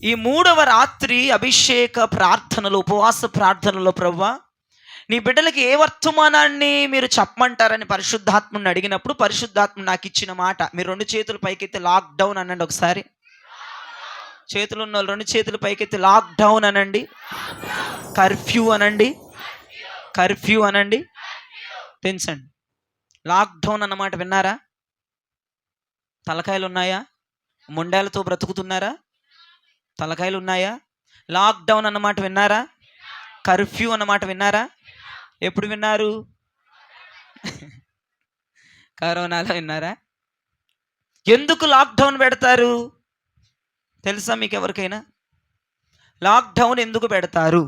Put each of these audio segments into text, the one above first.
ఈ 3వ రాత్రి అభిషేక ప్రార్థనలు, ఉపవాస ప్రార్థనలో ప్రభువా, నీ బిడ్డలకి ఏ వర్తమానాన్ని మీరు చెప్పమంటారని పరిశుద్ధాత్మని అడిగినప్పుడు పరిశుద్ధాత్మ నాకు ఇచ్చిన మాట, మీరు 2 చేతులు పైకెత్తి లాక్డౌన్ అనండి ఒకసారి. చేతులు ఉన్న వాళ్ళు 2 చేతులు పైకెత్తి లాక్డౌన్ అనండి. కర్ఫ్యూ అనండి. కర్ఫ్యూ అనండి. పెంచండి. లాక్డౌన్ అన్నమాట విన్నారా? తలకాయలు ఉన్నాయా? ముండాలతో బ్రతుకుతున్నారా? తలకాయలు ఉన్నాయా? లాక్డౌన్ అన్నమాట విన్నారా? కర్ఫ్యూ అన్నమాట విన్నారా? ఎప్పుడు విన్నారు? కరోనాలో విన్నారా? ఎందుకు లాక్డౌన్ పెడతారు తెలుసా మీకు ఎవరికైనా? లాక్డౌన్ ఎందుకు పెడతారు?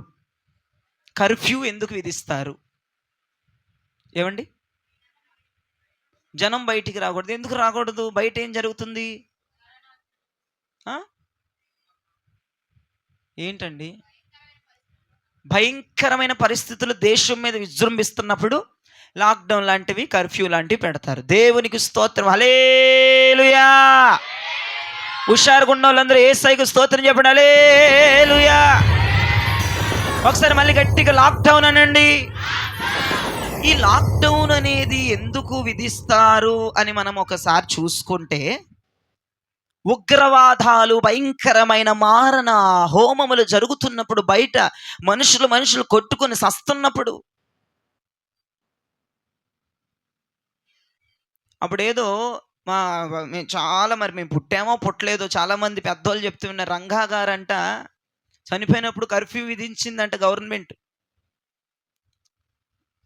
కర్ఫ్యూ ఎందుకు విధిస్తారు? ఏమండి? జనం బయటికి రాకూడదు. ఎందుకు రాకూడదు? బయట ఏం జరుగుతుంది? ఏంటండి? భయంకరమైన పరిస్థితులు దేశం మీద విజృంభిస్తున్నప్పుడు లాక్డౌన్ లాంటివి, కర్ఫ్యూ లాంటివి పెడతారు. దేవునికి స్తోత్రం. హల్లెలూయా. హుషారుగున్న వాళ్ళందరూ యేసయ్యకు స్తోత్రం చెప్పండి. హల్లెలూయా. ఒకసారి మళ్ళీ గట్టిగా లాక్డౌన్ అనండి. ఈ లాక్డౌన్ అనేది ఎందుకు విధిస్తారు అని మనం ఒకసారి చూసుకుంటే, ఉగ్రవాదాలు, భయంకరమైన మారణ హోమములు జరుగుతున్నప్పుడు, బయట మనుషులు కొట్టుకొని సస్తున్నప్పుడు, అప్పుడేదో మేము పుట్టామో పుట్టలేదో చాలామంది పెద్దోళ్ళు చెప్తున్న రంగా గారంట చనిపోయినప్పుడు కర్ఫ్యూ విధించిందంట గవర్నమెంట్.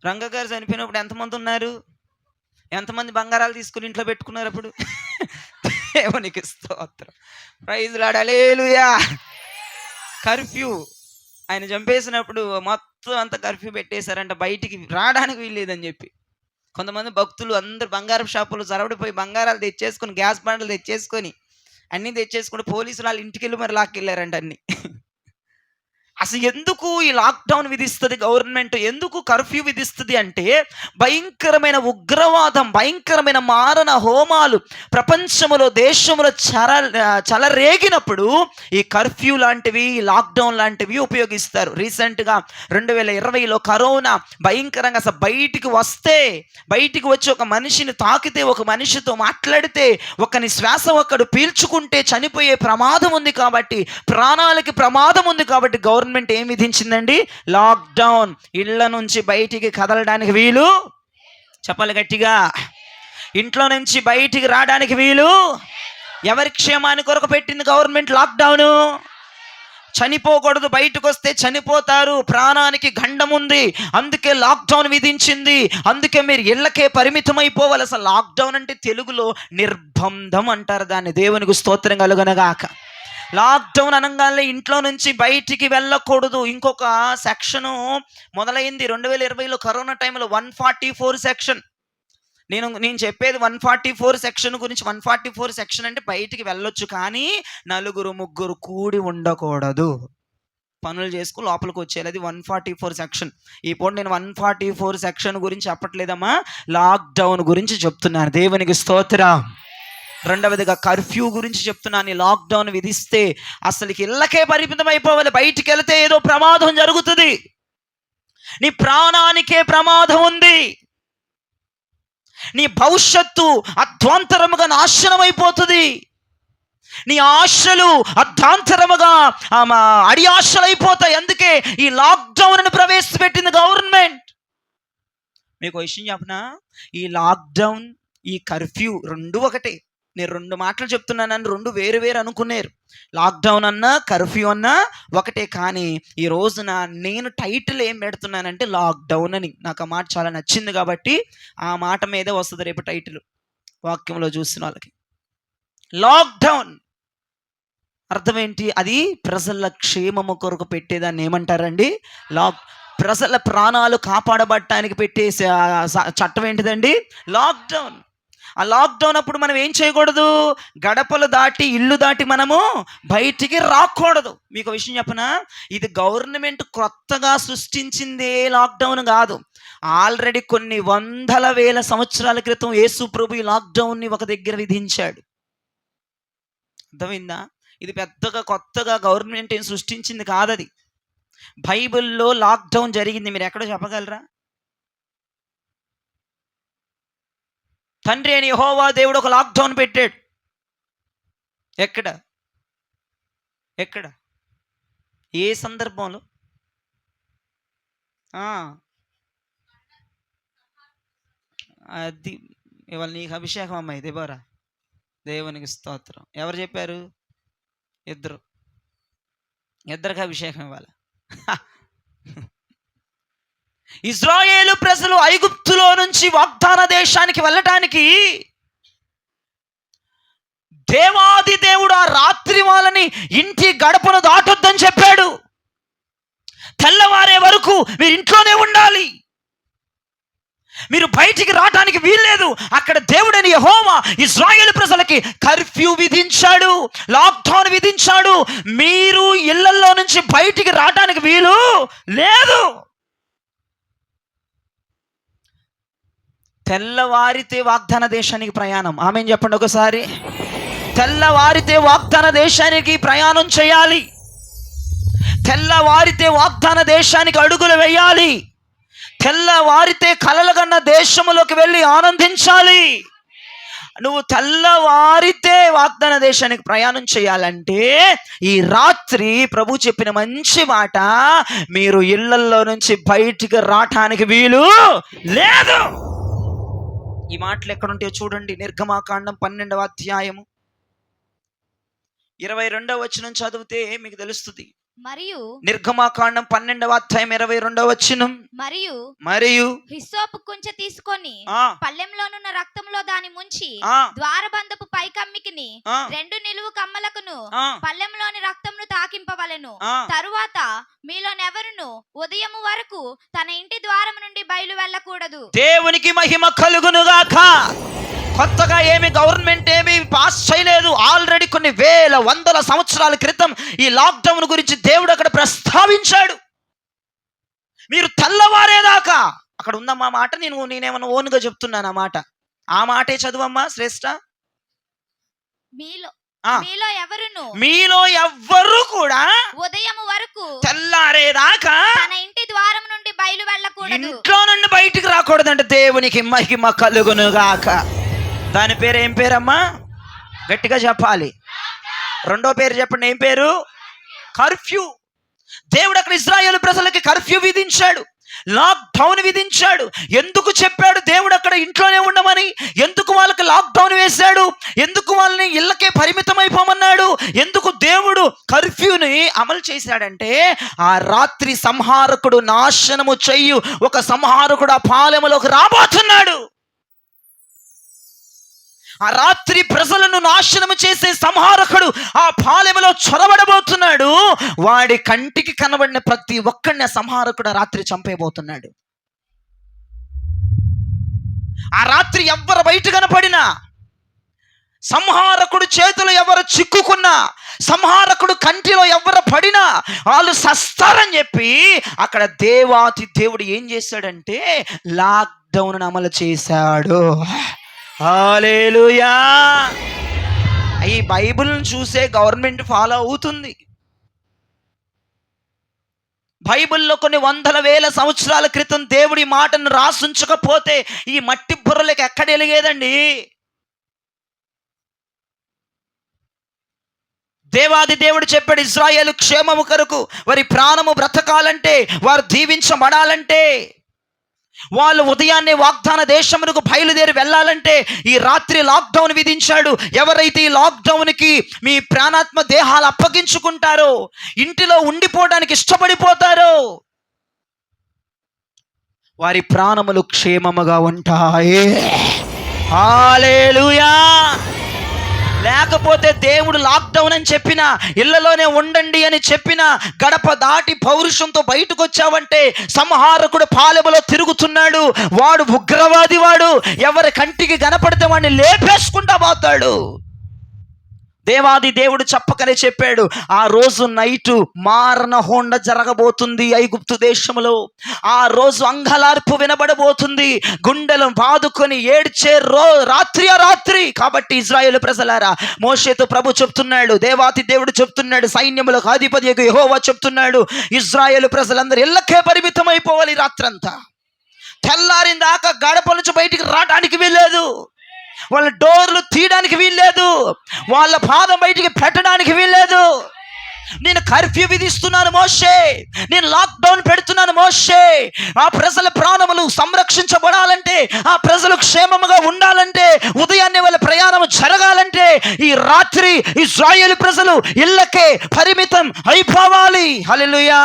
రంగా గారు చనిపోయినప్పుడు ఎంతమంది ఉన్నారు? ఎంతమంది బంగారాలు తీసుకుని ఇంట్లో పెట్టుకున్నారు అప్పుడు? దేవునికి స్తోత్రం. Praise lord. హల్లెలూయా. కర్ఫ్యూ ఆయన చంపేసినప్పుడు మొత్తం అంతా కర్ఫ్యూ పెట్టేశారంట, బయటికి రావడానికి వీల్లేదని చెప్పి. కొంతమంది భక్తులు అందరు బంగారం షాపులు చరవడిపోయి బంగారాలు తెచ్చేసుకొని, గ్యాస్ బండలు తెచ్చేసుకొని, అన్నీ తెచ్చేసుకుంటే పోలీసులు వాళ్ళ ఇంటికి వెళ్ళి మరి లాక్కెళ్ళారంట అన్నీ. అసలు ఎందుకు ఈ లాక్డౌన్ విధిస్తుంది గవర్నమెంట్? ఎందుకు కర్ఫ్యూ విధిస్తుంది అంటే, భయంకరమైన ఉగ్రవాదం, భయంకరమైన మారణ హోమాలు ప్రపంచంలో, దేశంలో చలరేగినప్పుడు ఈ కర్ఫ్యూ లాంటివి, లాక్డౌన్ లాంటివి ఉపయోగిస్తారు. రీసెంట్గా 2020లో కరోనా భయంకరంగా, అసలు బయటికి వచ్చి ఒక మనిషిని తాకితే, ఒక మనిషితో మాట్లాడితే, ఒకని శ్వాస ఒక్కడు పీల్చుకుంటే చనిపోయే ప్రమాదం ఉంది కాబట్టి, ప్రాణాలకి ప్రమాదం ఉంది కాబట్టి గవర్నమెంట్ ఏం విధించిందండి? లాక్డౌన్. ఇళ్ల నుంచి బయటికి కదలడానికి వీలు, చెప్పాలి గట్టిగా, ఇంట్లో నుంచి బయటికి రావడానికి వీలు. ఎవరి క్షేమాన్ని కొరకు పెట్టింది గవర్నమెంట్ లాక్డౌన్? చనిపోకూడదు, బయటకు వస్తే చనిపోతారు, ప్రాణానికి గండం ఉంది, అందుకే లాక్డౌన్ విధించింది. అందుకే మీరు ఇళ్ళకే పరిమితం అయిపోవాలి. అసలు లాక్డౌన్ అంటే తెలుగులో నిర్బంధం అంటారు దాన్ని. దేవునికి స్తోత్రం కలుగునగాక. లాక్డౌన్ అనగానే ఇంట్లో నుంచి బయటికి వెళ్ళకూడదు. ఇంకొక సెక్షను మొదలైంది 2020లో కరోనా టైంలో, 144 సెక్షన్. నేను చెప్పేది 144 సెక్షన్ గురించి. 144 సెక్షన్ అంటే బయటికి వెళ్ళొచ్చు, కానీ 4-3 కూడి ఉండకూడదు. పనులు చేసుకుని లోపలికి వచ్చేయాలి. అది 144 సెక్షన్. ఈ పూట నేను 144 సెక్షన్ గురించి చెప్పట్లేదమ్మా, లాక్డౌన్ గురించి చెప్తున్నాను. దేవునికి స్తోత్రం. రెండవదిగా కర్ఫ్యూ గురించి చెప్తున్నాను. లాక్డౌన్ విధిస్తే అసలుకి ఇళ్ళకే పరిమితం అయిపోవాలి. బయటికి వెళితే ఏదో ప్రమాదం జరుగుతుంది, నీ ప్రాణానికే ప్రమాదం ఉంది, నీ భవిష్యత్తు అధ్వాంతరముగా నాశనం అయిపోతుంది, నీ ఆశలు అర్ధాంతరముగా అడి ఆశలు అయిపోతాయి. అందుకే ఈ లాక్డౌన్ ప్రవేశపెట్టింది గవర్నమెంట్. మీకు విషయం చెప్పనా? ఈ లాక్డౌన్, ఈ కర్ఫ్యూ రెండు ఒకటే. నేను 2 మాటలు చెప్తున్నానని 2 వేరు అనుకున్నారు. లాక్డౌన్ అన్నా, కర్ఫ్యూ అన్నా ఒకటే. కానీ ఈ రోజున నేను టైటిల్ ఏం పెడుతున్నానంటే లాక్డౌన్ అని. నాకు ఆ మాట చాలా నచ్చింది కాబట్టి ఆ మాట మీదే వస్తుంది రేపు టైటిల్, వాక్యంలో చూసిన వాళ్ళకి. లాక్డౌన్ అర్థం ఏంటి? అది ప్రజల క్షేమము కొరకు పెట్టేదాన్ని ఏమంటారండి? ప్రజల ప్రాణాలు కాపాడబడటానికి పెట్టే చట్టం ఏంటిదండి? లాక్డౌన్. ఆ లాక్డౌన్ అప్పుడు మనం ఏం చేయకూడదు? గడపలు దాటి, ఇల్లు దాటి మనము బయటికి రాకూడదు. మీకు విషయం చెప్పనా? ఇది గవర్నమెంట్ కొత్తగా సృష్టించిందే లాక్డౌన్ కాదు. ఆల్రెడీ కొన్ని 100,000 సంవత్సరాల క్రితం యేసు ప్రభు ఈ లాక్డౌన్ని ఒక దగ్గర విధించాడు. అర్థమైందా? ఇది పెద్దగా కొత్తగా గవర్నమెంట్ ఏం సృష్టించింది కాదది. బైబిల్లో లాక్డౌన్ జరిగింది. మీరు ఎక్కడో చెప్పగలరా? తండ్రి అని యెహోవా దేవుడు ఒక లాక్డౌన్ పెట్టాడు. ఎక్కడ ఎక్కడ ఏ సందర్భంలో? అది ఇవాళ నీకు అభిషేకం అమ్మాయి దేవరా, దేవునికి స్తోత్రం. ఎవరు చెప్పారు? ఇద్దరికి అభిషేకం ఇవ్వాలి. ఇశ్రాయేలు ప్రజలు ఐగుప్తులో నుంచి వాగ్దాన దేశానికి వెళ్ళటానికి దేవాది దేవుడు ఆ రాత్రి వాళ్ళని ఇంటి గడపను దాటొద్దని చెప్పాడు. తెల్లవారే వరకు మీరు ఇంట్లోనే ఉండాలి, మీరు బయటికి రావడానికి వీల్లేదు. అక్కడ దేవుడని యెహోవా ఇశ్రాయేలు ప్రజలకి కర్ఫ్యూ విధించాడు, లాక్డౌన్ విధించాడు. మీరు ఇళ్లలో నుంచి బయటికి రావడానికి వీలు లేదు. తెల్లవారితే వాగ్దాన దేశానికి ప్రయాణం. ఆమేన్ చెప్పండి ఒకసారి. తెల్లవారితే వాగ్దాన దేశానికి ప్రయాణం చేయాలి. తెల్లవారితే వాగ్దాన దేశానికి అడుగులు వేయాలి. తెల్లవారితే కలలుగన్న దేశములోకి వెళ్ళి ఆనందించాలి. నువ్వు తెల్లవారితే వాగ్దాన దేశానికి ప్రయాణం చేయాలంటే ఈ రాత్రి ప్రభు చెప్పిన మంచి మాట, మీరు ఇళ్లలో నుంచి బయటికి రావటానికి వీలు లేదు. ఈ మాటలు ఎక్కడుంటాయో చూడండి. నిర్గమాకాండం 12వ అధ్యాయము 22వ వచనం చదివితే మీకు తెలుస్తుంది. మరియు నిర్గమాకాండం 12వ అధ్యాయం 22వ వచనం, మరియు హిస్సోపు కుంచె తీసుకొని పళ్ళెంలోనున్న రక్తంలో దాని ముంచి ద్వారబంధపు పైకమ్మికిని 2 నిలువు కమ్మలకును పళ్ళెంలోని రక్తమును తాకింపవలెను. తరువాత మీలోనెవరును ఉదయము వరకు తన ఇంటి ద్వారము నుండి బయలు వెళ్ళకూడదు. దేవునికి మహిమ కలుగునుగాక. కొత్తగా ఏమి గవర్నమెంట్ ఏమి పాస్ చేయలేదు. ఆల్రెడీ కొన్ని వేల వందల సంవత్సరాల క్రితం ఈ లాక్డౌన్ గురించి దేవుడు అక్కడ ప్రస్తావించాడు. మీరు తెల్లవారేదాకా అక్కడ ఉందమ్మా మాట. నేనేమన్నా ఓన్గా చెప్తున్నాను ఆ మాట. ఆ మాటే చదువమ్మా శ్రేష్ఠ. మీలో ఎవ్వరు కూడా ఉదయం వరకు తెల్లారేదాకా తన ఇంటి ద్వారం నుండి బయలు వెళ్ళకూడదు, ఇంట్లో నుండి బయటికి రాకూడదంటే దేవునికి మహిమ కలుగునుగాక. దాని పేరు ఏం పేరమ్మా? గట్టిగా చెప్పాలి. రెండో పేరు చెప్పండి. ఏం పేరు? కర్ఫ్యూ. దేవుడు అక్కడ ఇశ్రాయేలు ప్రజలకి కర్ఫ్యూ విధించాడు, లాక్డౌన్ విధించాడు. ఎందుకు చెప్పాడు దేవుడు అక్కడ ఇంట్లోనే ఉండమని? ఎందుకు వాళ్ళకి లాక్డౌన్ వేశాడు? ఎందుకు వాళ్ళని ఇళ్ళకే పరిమితం అయిపోమన్నాడు? ఎందుకు దేవుడు కర్ఫ్యూని అమలు చేశాడంటే ఆ రాత్రి సంహారకుడు, నాశనము చెయ్యు ఒక సంహారకుడు ఆ పాలెములోకి రాబోతున్నాడు. ఆ రాత్రి ప్రజలను నాశనము చేసే సంహారకుడు ఆ పాలెములో చొరబడబోతున్నాడు. వాడి కంటికి కనబడిన ప్రతి ఒక్కడిని సంహారకుడు ఆ రాత్రి చంపేయబోతున్నాడు. ఆ రాత్రి ఎవ్వరు బయట కనపడినా, సంహారకుడు చేతులు ఎవరు చిక్కుకున్నా, సంహారకుడు కంటిలో ఎవరు పడినా వాళ్ళు సస్తారని చెప్పి అక్కడ దేవాతి దేవుడు ఏం చేశాడంటే లాక్డౌన్ అమలు చేశాడు. హల్లెలూయా. ఈ బైబిల్ని చూసే గవర్నమెంట్ ఫాలో అవుతుంది. బైబిల్లో కొన్ని వందల వేల సంవత్సరాల క్రితం దేవుడి మాటను రాసుంచకపోతే ఈ మట్టి బుర్రలకి ఎక్కడ వెలిగేదండి? దేవాది దేవుడు చెప్పాడు, ఇశ్రాయేలు క్షేమము కొరకు వారి ప్రాణము బ్రతకాలంటే, వారు దీవించబడాలంటే, వాళ్ళు ఉదయాన్నే వాగ్దాన దేశమునకు బయలుదేరి వెళ్ళాలంటే ఈ రాత్రి లాక్డౌన్ విధించాడు. ఎవరైతే ఈ లాక్డౌన్కి మీ ప్రాణాత్మ దేహాలు అప్పగించుకుంటారో, ఇంటిలో ఉండిపోవడానికి ఇష్టపడిపోతారో, వారి ప్రాణములు క్షేమముగా ఉంటాయి. హల్లెలూయా. లేకపోతే దేవుడు లాక్డౌన్ అని చెప్పినా, ఇళ్లలోనే ఉండండి అని చెప్పినా, గడప దాటి పౌరుషంతో బయటకు వచ్చావంటే సంహారకుడు పాలెములో తిరుగుతున్నాడు. వాడు ఉగ్రవాది. వాడు ఎవరి కంటికి కనపడితే వాడిని లేపేసుకుంటా పోతాడు. దేవాది దేవుడు చెప్పకనే చెప్పాడు, ఆ రోజు నైటు మారణ హోండ జరగబోతుంది ఐగుప్తు దేశంలో. ఆ రోజు అంగలార్పు వినబడబోతుంది, గుండెలు బాదుకొని ఏడ్చే రాత్రి. కాబట్టి ఇశ్రాయేలు ప్రజలారా, మోషేతో ప్రభు చెప్తున్నాడు, దేవాది దేవుడు చెప్తున్నాడు, సైన్యములకు అధిపతి యెహోవా చెప్తున్నాడు, ఇశ్రాయేలు ప్రజలందరూ ఇళ్ళకే పరిమితం అయిపోవాలి రాత్రంతా. తెల్లారిన దాకా గడప నుంచి బయటికి రావడానికి వీల్లేదు, వాళ్ళ డోర్లు తీయడానికి వీల్లేదు, వాళ్ళ పాదం బయటికి పెట్టడానికి వీల్లేదు. నేను కర్ఫ్యూ విధిస్తున్నాను మోషే, నేను లాక్డౌన్ పెడుతున్నాను మోషే. ఆ ప్రజల ప్రాణములు సంరక్షించబడాలంటే, ఆ ప్రజలు క్షేమముగా ఉండాలంటే, ఉదయాన్నే వాళ్ళ ప్రయాణం జరగాలంటే ఈ రాత్రి ఇశ్రాయేలు ప్రజలు ఇళ్ళకే పరిమితం అయిపోవాలి. హల్లెలూయా,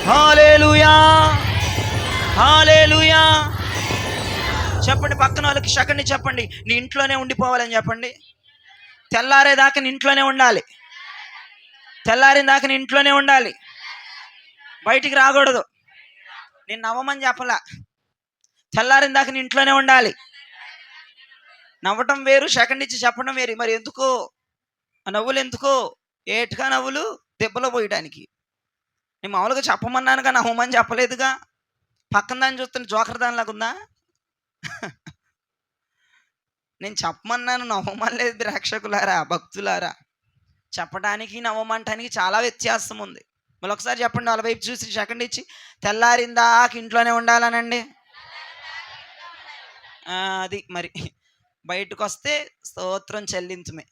హల్లెలూయా, హల్లెలూయా. చెప్పండి పక్కన వాళ్ళకి, సెకండ్ చెప్పండి, నీ ఇంట్లోనే ఉండిపోవాలని చెప్పండి. తెల్లారేదాకా నీ ఇంట్లోనే ఉండాలి, తెల్లారిన దాకా నీ ఇంట్లోనే ఉండాలి, బయటికి రాకూడదు. నేను నవ్వమని చెప్పలా, తెల్లారిన దాకా నీ ఇంట్లోనే ఉండాలి. నవ్వటం వేరు, సెకండ్ ఇచ్చి చెప్పడం వేరు. మరి ఎందుకు ఆ నవ్వులు? ఎందుకు ఏటుగా నవ్వులు? దెబ్బలో పోయడానికి. నేను మామూలుగా చెప్పమన్నానుగా, నవ్వమని చెప్పలేదుగా. పక్కన దాన్ని చూస్తున్న జోకర్ దానిలాగా ఉందా? నేను చెప్పమన్నాను, నవ్వమనలేదు. ప్రేక్షకులారా, భక్తులారా, చెప్పడానికి నవ్వమంటానికి చాలా వ్యత్యాసం ఉంది. మళ్ళీ ఒకసారి చెప్పండి, వాళ్ళ వైపు చూసి సెకండ్ ఇచ్చి, తెల్లారిందాక ఇంట్లోనే ఉండాలనండి. అది మరి బయటకు వస్తే స్తోత్రం చెల్లించమే.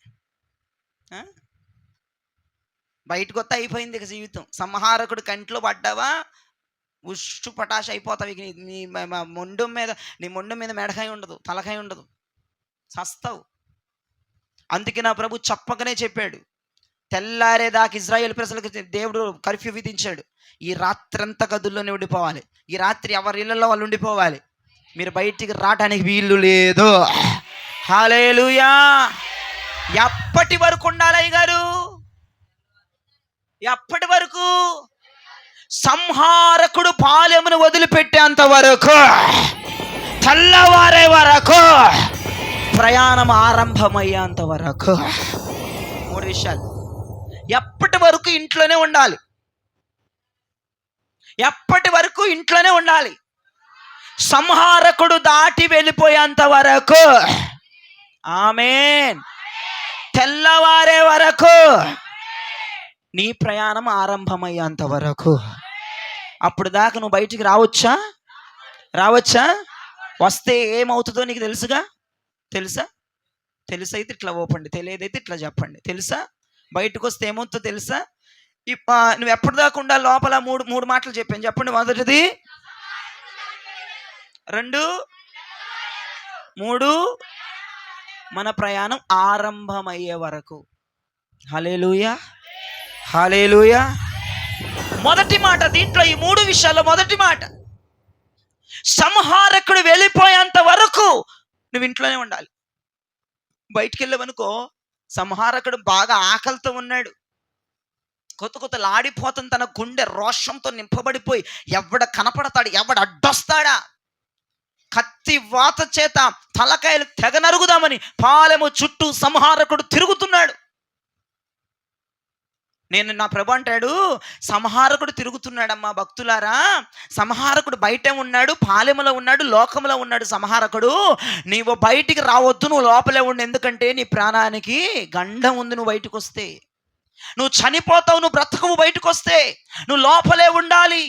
బయటకు వస్తే అయిపోయింది ఇక జీవితం. సంహారకుడు కంట్లో పడ్డావా ఉష్టు పటాష్ అయిపోతావు. ఇక నీ మొండం మీద, నీ మొండం మీద మెడకాయ ఉండదు, తలకాయ ఉండదు, చస్తావు. అందుకే నా ప్రభు చెప్పకనే చెప్పాడు, తెల్లారేదాకా ఇశ్రాయేలు ప్రజలకు దేవుడు కర్ఫ్యూ విధించాడు. ఈ రాత్రంతా గదుల్లోనే ఉండిపోవాలి, ఈ రాత్రి ఎవరి ఇళ్ళల్లో వాళ్ళు ఉండిపోవాలి, మీరు బయటికి రావడానికి వీలు లేదు. హల్లెలూయా. ఎప్పటి వరకు ఉండాలి అయ్యగారు? ఎప్పటి వరకు? సంహారకుడు పాలెమును వదిలిపెట్టేంత వరకు, తెల్లవారే వరకు, ప్రయాణం ఆరంభమయ్యేంత వరకు. 3 విషయాలు. ఎప్పటి వరకు ఇంట్లోనే ఉండాలి, ఎప్పటి వరకు ఇంట్లోనే ఉండాలి. సంహారకుడు దాటి వెళ్ళిపోయేంత వరకు, ఆమేన్. తెల్లవారే వరకు, నీ ప్రయాణం ఆరంభమయ్యేంత వరకు. అప్పుడు దాకా నువ్వు బయటికి రావచ్చా? వస్తే ఏమవుతుందో నీకు తెలుసుగా? తెలుసైతే ఇట్లా ఓపండి, తెలియదైతే ఇట్లా చెప్పండి. తెలుసా? బయటకు వస్తే ఏమవుతుందో తెలుసా? నువ్వు ఎప్పటిదాకా ఉండాలి లోపల? మూడు మాటలు చెప్పాను, చెప్పండి. మొదటిది, 2, 3, మన ప్రయాణం ఆరంభమయ్యే వరకు. హల్లెలూయా, హల్లెలూయా. మొదటి మాట దీంట్లో, ఈ 3 విషయాల్లో మొదటి మాట, సంహారకుడు వెళ్ళిపోయేంత వరకు నువ్వు ఇంట్లోనే ఉండాలి. బయటికి వెళ్ళవనుకో, సంహారకుడు బాగా ఆకలితో ఉన్నాడు, కొత్త లాడిపోతుంది, తన గుండె రోషంతో నింపబడిపోయి ఎవడ కనపడతాడు, ఎవడ అడ్డొస్తాడా, కత్తి వాత చేత తలకాయలు తెగ నరుగుదామని పాలెము చుట్టూ సంహారకుడు తిరుగుతున్నాడు. నా ప్రభు అంటాడు, సంహారకుడు తిరుగుతున్నాడమ్మా భక్తులారా. సంహారకుడు బయటే ఉన్నాడు, పాలెములో ఉన్నాడు, లోకంలో ఉన్నాడు సంహారకుడు. నీవు బయటికి రావద్దు, నువ్వు లోపలే ఉండు. ఎందుకంటే నీ ప్రాణానికి గండం ఉంది. నువ్వు బయటకు వస్తే నువ్వు చనిపోతావు, నువ్వు బ్రతకవు. బయటకు వస్తే నువ్వు లోపలే ఉండాలి.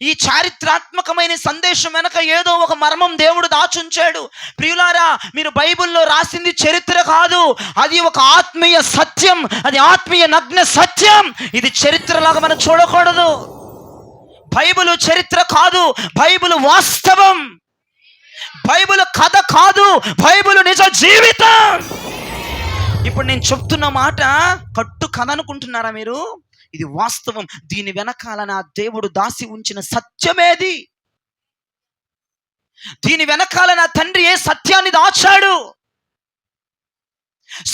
ఈ చారిత్రాత్మకమైన సందేశం వెనక ఏదో ఒక మర్మం దేవుడు దాచుంచాడు. ప్రియులారా, మీరు బైబిల్లో రాసింది చరిత్ర కాదు, అది ఒక ఆత్మీయ సత్యం, అది ఆత్మీయ నగ్న సత్యం. ఇది చరిత్రలాగా మనం చూడకూడదు. బైబిల్ చరిత్ర కాదు, బైబిల్ వాస్తవం. బైబిల్ కథ కాదు, బైబిల్ నిజ జీవితం. ఇప్పుడు నేను చెప్తున్న మాట కట్టు కథ అనుకుంటున్నారా మీరు? ఇది వాస్తవం. దీని వెనకాల నా దేవుడు దాసి ఉంచిన సత్యమేది? దీని వెనకాల నా తండ్రి ఏ సత్యాన్ని దాచాడు?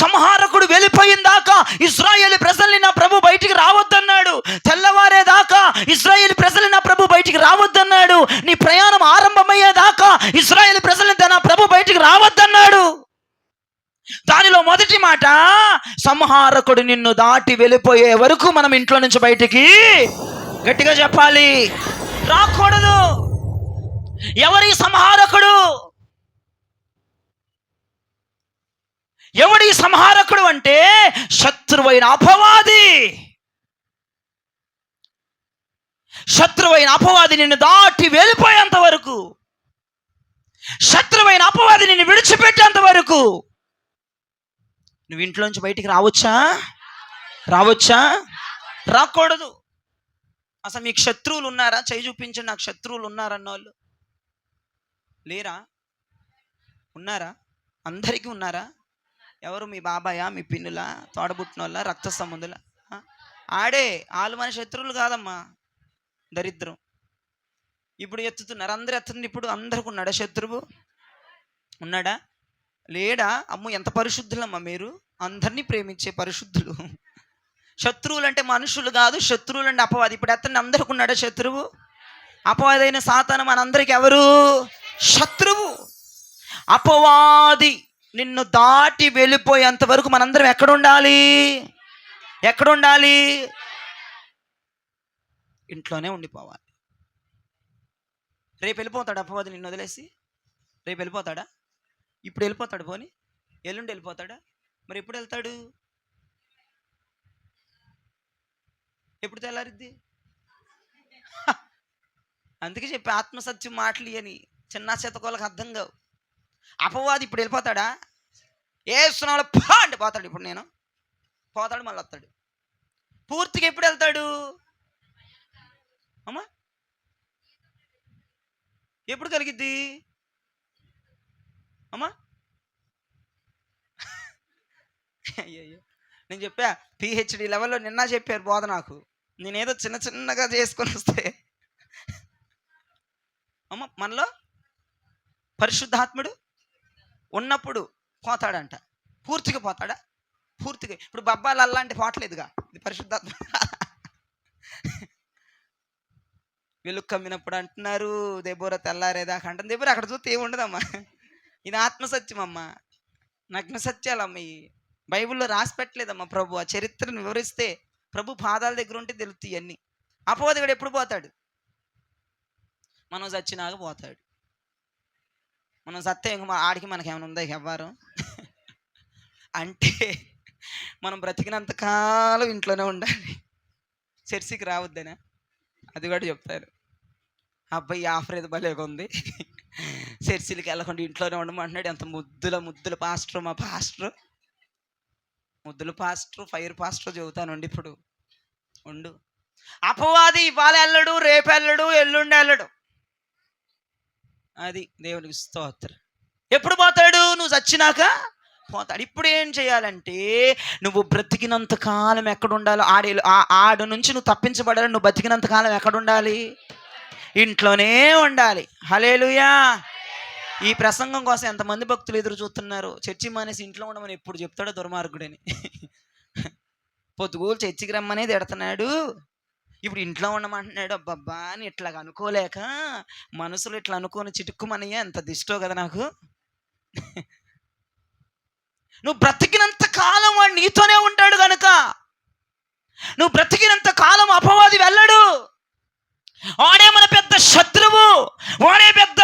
సంహారకుడు వెళ్ళిపోయిందాకా ఇశ్రాయేలు ప్రజల్ని నా ప్రభు బయటికి రావద్దన్నాడు. తెల్లవారేదాకా ఇశ్రాయేలు ప్రజల్ని నా ప్రభు బయటికి రావద్దన్నాడు. నీ ప్రయాణం ఆరంభమయ్యేదాకా ఇశ్రాయేలు ప్రజల్ని నా ప్రభు బయటికి రావద్దన్నాడు. దానిలో మొదటి మాట, సంహారకుడు నిన్ను దాటి వెళ్ళిపోయే వరకు మనం ఇంట్లో నుంచి బయటికి గట్టిగా చెప్పాలి, రాకూడదు. ఎవరి సంహారకుడు? ఎవడి సంహారకుడు అంటే శత్రువైన అపవాది. శత్రువైన అపవాది నిన్ను దాటి వెళ్ళిపోయేంత వరకు, శత్రువైన అపవాది నిన్ను విడిచిపెట్టేంత వరకు నువ్వు ఇంట్లోంచి బయటికి రావచ్చా? రాకూడదు. అసలు మీకు శత్రువులు ఉన్నారా? చేయి చూపించండి. నాకు శత్రువులు ఉన్నారన్న వాళ్ళు లేరా? ఉన్నారా? అందరికీ ఉన్నారా? ఎవరు? మీ బాబాయా, మీ పిన్నులా, తోడబుట్టిన వాళ్ళ, రక్త సంబంధుల? ఆడే వాళ్ళు మన శత్రువులు కాదమ్మా, దరిద్రం. ఇప్పుడు ఎత్తుతున్నారు, అందరు ఎత్తుతుంది. ఇప్పుడు అందరికి ఉన్నాడా శత్రువు? ఉన్నాడా? లేడా? అమ్మ ఎంత పరిశుద్ధులమ్మా మీరు, అందరినీ ప్రేమించే పరిశుద్ధులు. శత్రువులు అంటే మనుషులు కాదు, శత్రువులు అంటే అపవాది. ఇప్పుడు ఎత్తండి, అందరికి ఉన్నాడా శత్రువు? అపవాది అయిన సాతాను మనందరికి ఎవరు? శత్రువు. అపవాది నిన్ను దాటి వెళ్ళిపోయేంత వరకు మనందరం ఎక్కడుండాలి? ఇంట్లోనే ఉండిపోవాలి. రేపు వెళ్ళిపోతాడు అపవాది నిన్ను వదిలేసి? రేపు వెళ్ళిపోతాడా? ఇప్పుడు వెళ్ళిపోతాడు, పోనీ ఎల్లుండి వెళ్ళిపోతాడా? మరి ఎప్పుడు వెళ్తాడు? ఎప్పుడు తెల్లారిద్ది? అందుకే చెప్పి ఆత్మసత్యం మాటలు అని చిన్న చేతకోళ్ళకి అర్థం కావు. అపవాది ఇప్పుడు వెళ్ళిపోతాడా? ఏసునామములో పో అంటే పోతాడు. ఇప్పుడు నేను పోతాడు, మళ్ళీ వస్తాడు. పూర్తిగా ఎప్పుడు వెళ్తాడు అమ్మా? ఎప్పుడు కలిగిద్ది అమ్మా? అయ్యయ్యో, నేను చెప్పా పిహెచ్డి లెవెల్లో నిన్న చెప్పారు బోధ. నాకు నేనేదో చిన్నగా చేసుకొని వస్తే అమ్మ మనలో పరిశుద్ధాత్ముడు ఉన్నప్పుడు పోతాడంట. పూర్తిగా పోతాడా? పూర్తిగా. ఇప్పుడు బబ్బాలు అలాంటి పోవట్లేదుగా, ఇది పరిశుద్ధాత్మ. వెలుగు కమ్మినప్పుడు అంటున్నారు దెబోరా తెల్లారేదాకా అంటుంది. దెబోరా అక్కడ చూస్తే ఏమి ఉండదమ్మా, ఇది ఆత్మసత్యం అమ్మా, నగ్న సత్యాలమ్మ. ఈ బైబిల్లో రాసి పెట్టలేదమ్మా ప్రభు. ఆ చరిత్రను వివరిస్తే ప్రభు పాదాల దగ్గర ఉంటే తెలుస్తాయి అన్నీ. అపవాది కూడా ఎప్పుడు పోతాడు? మనం చచ్చినాక పోతాడు. మనం సత్తే ఇంక ఆడికి మనకేమైనా ఉందా ఎవ్వరు? అంటే మనం బ్రతికినంత కాలం ఇంట్లోనే ఉండాలి, చర్చికి రావద్దనా? అది కూడా చెప్తారు. అబ్బాయి ఆఫర్ ఏదో భలేగా ఉంది, చర్చిలకి వెళ్ళకుండా ఇంట్లోనే ఉండమంటున్నాడు. ఎంత ముద్దుల పాస్టర్ మా పాస్టర్, ముద్దుల పాస్టర్, ఫైర్ పాస్టర్ చెబుతానండి. ఇప్పుడు ఉండు. అపవాది ఇవాళ వెళ్ళడు, రేపు వెళ్ళడు, ఎల్లుండి వెళ్ళడు. అది దేవునికి స్తోత్రం. ఎప్పుడు పోతాడు? నువ్వు చచ్చినాక పోతాడు. ఇప్పుడు ఏం చేయాలంటే నువ్వు బ్రతికినంత కాలం ఎక్కడ ఉండాలో ఆడు నుంచి నువ్వు తప్పించబడాలి. నువ్వు బ్రతికినంత కాలం ఎక్కడ ఉండాలి? ఇంట్లోనే ఉండాలి. హల్లెలూయా. ఈ ప్రసంగం కోసం ఎంతమంది భక్తులు ఎదురు చూస్తున్నారు. చర్చి మానేసి ఇంట్లో ఉండమని ఎప్పుడు చెప్తాడో దుర్మార్గుడని. పొద్దుగోలు చర్చికి రమ్మనే తిడుతున్నాడు, ఇప్పుడు ఇంట్లో ఉండమంటున్నాడు. అబ్బబ్బా అని ఇట్లాగ అనుకోలేక మనసులో ఇట్లా అనుకోని చిటుక్కుమనయ్యా, ఎంత దిష్టో కదా నాకు. నువ్వు బ్రతికినంత కాలం వాడు నీతోనే ఉంటాడు కనుక, నువ్వు బ్రతికినంత కాలం అపవాది వెళ్ళడు. వాడే మన పెద్ద శత్రువు, వాడే పెద్ద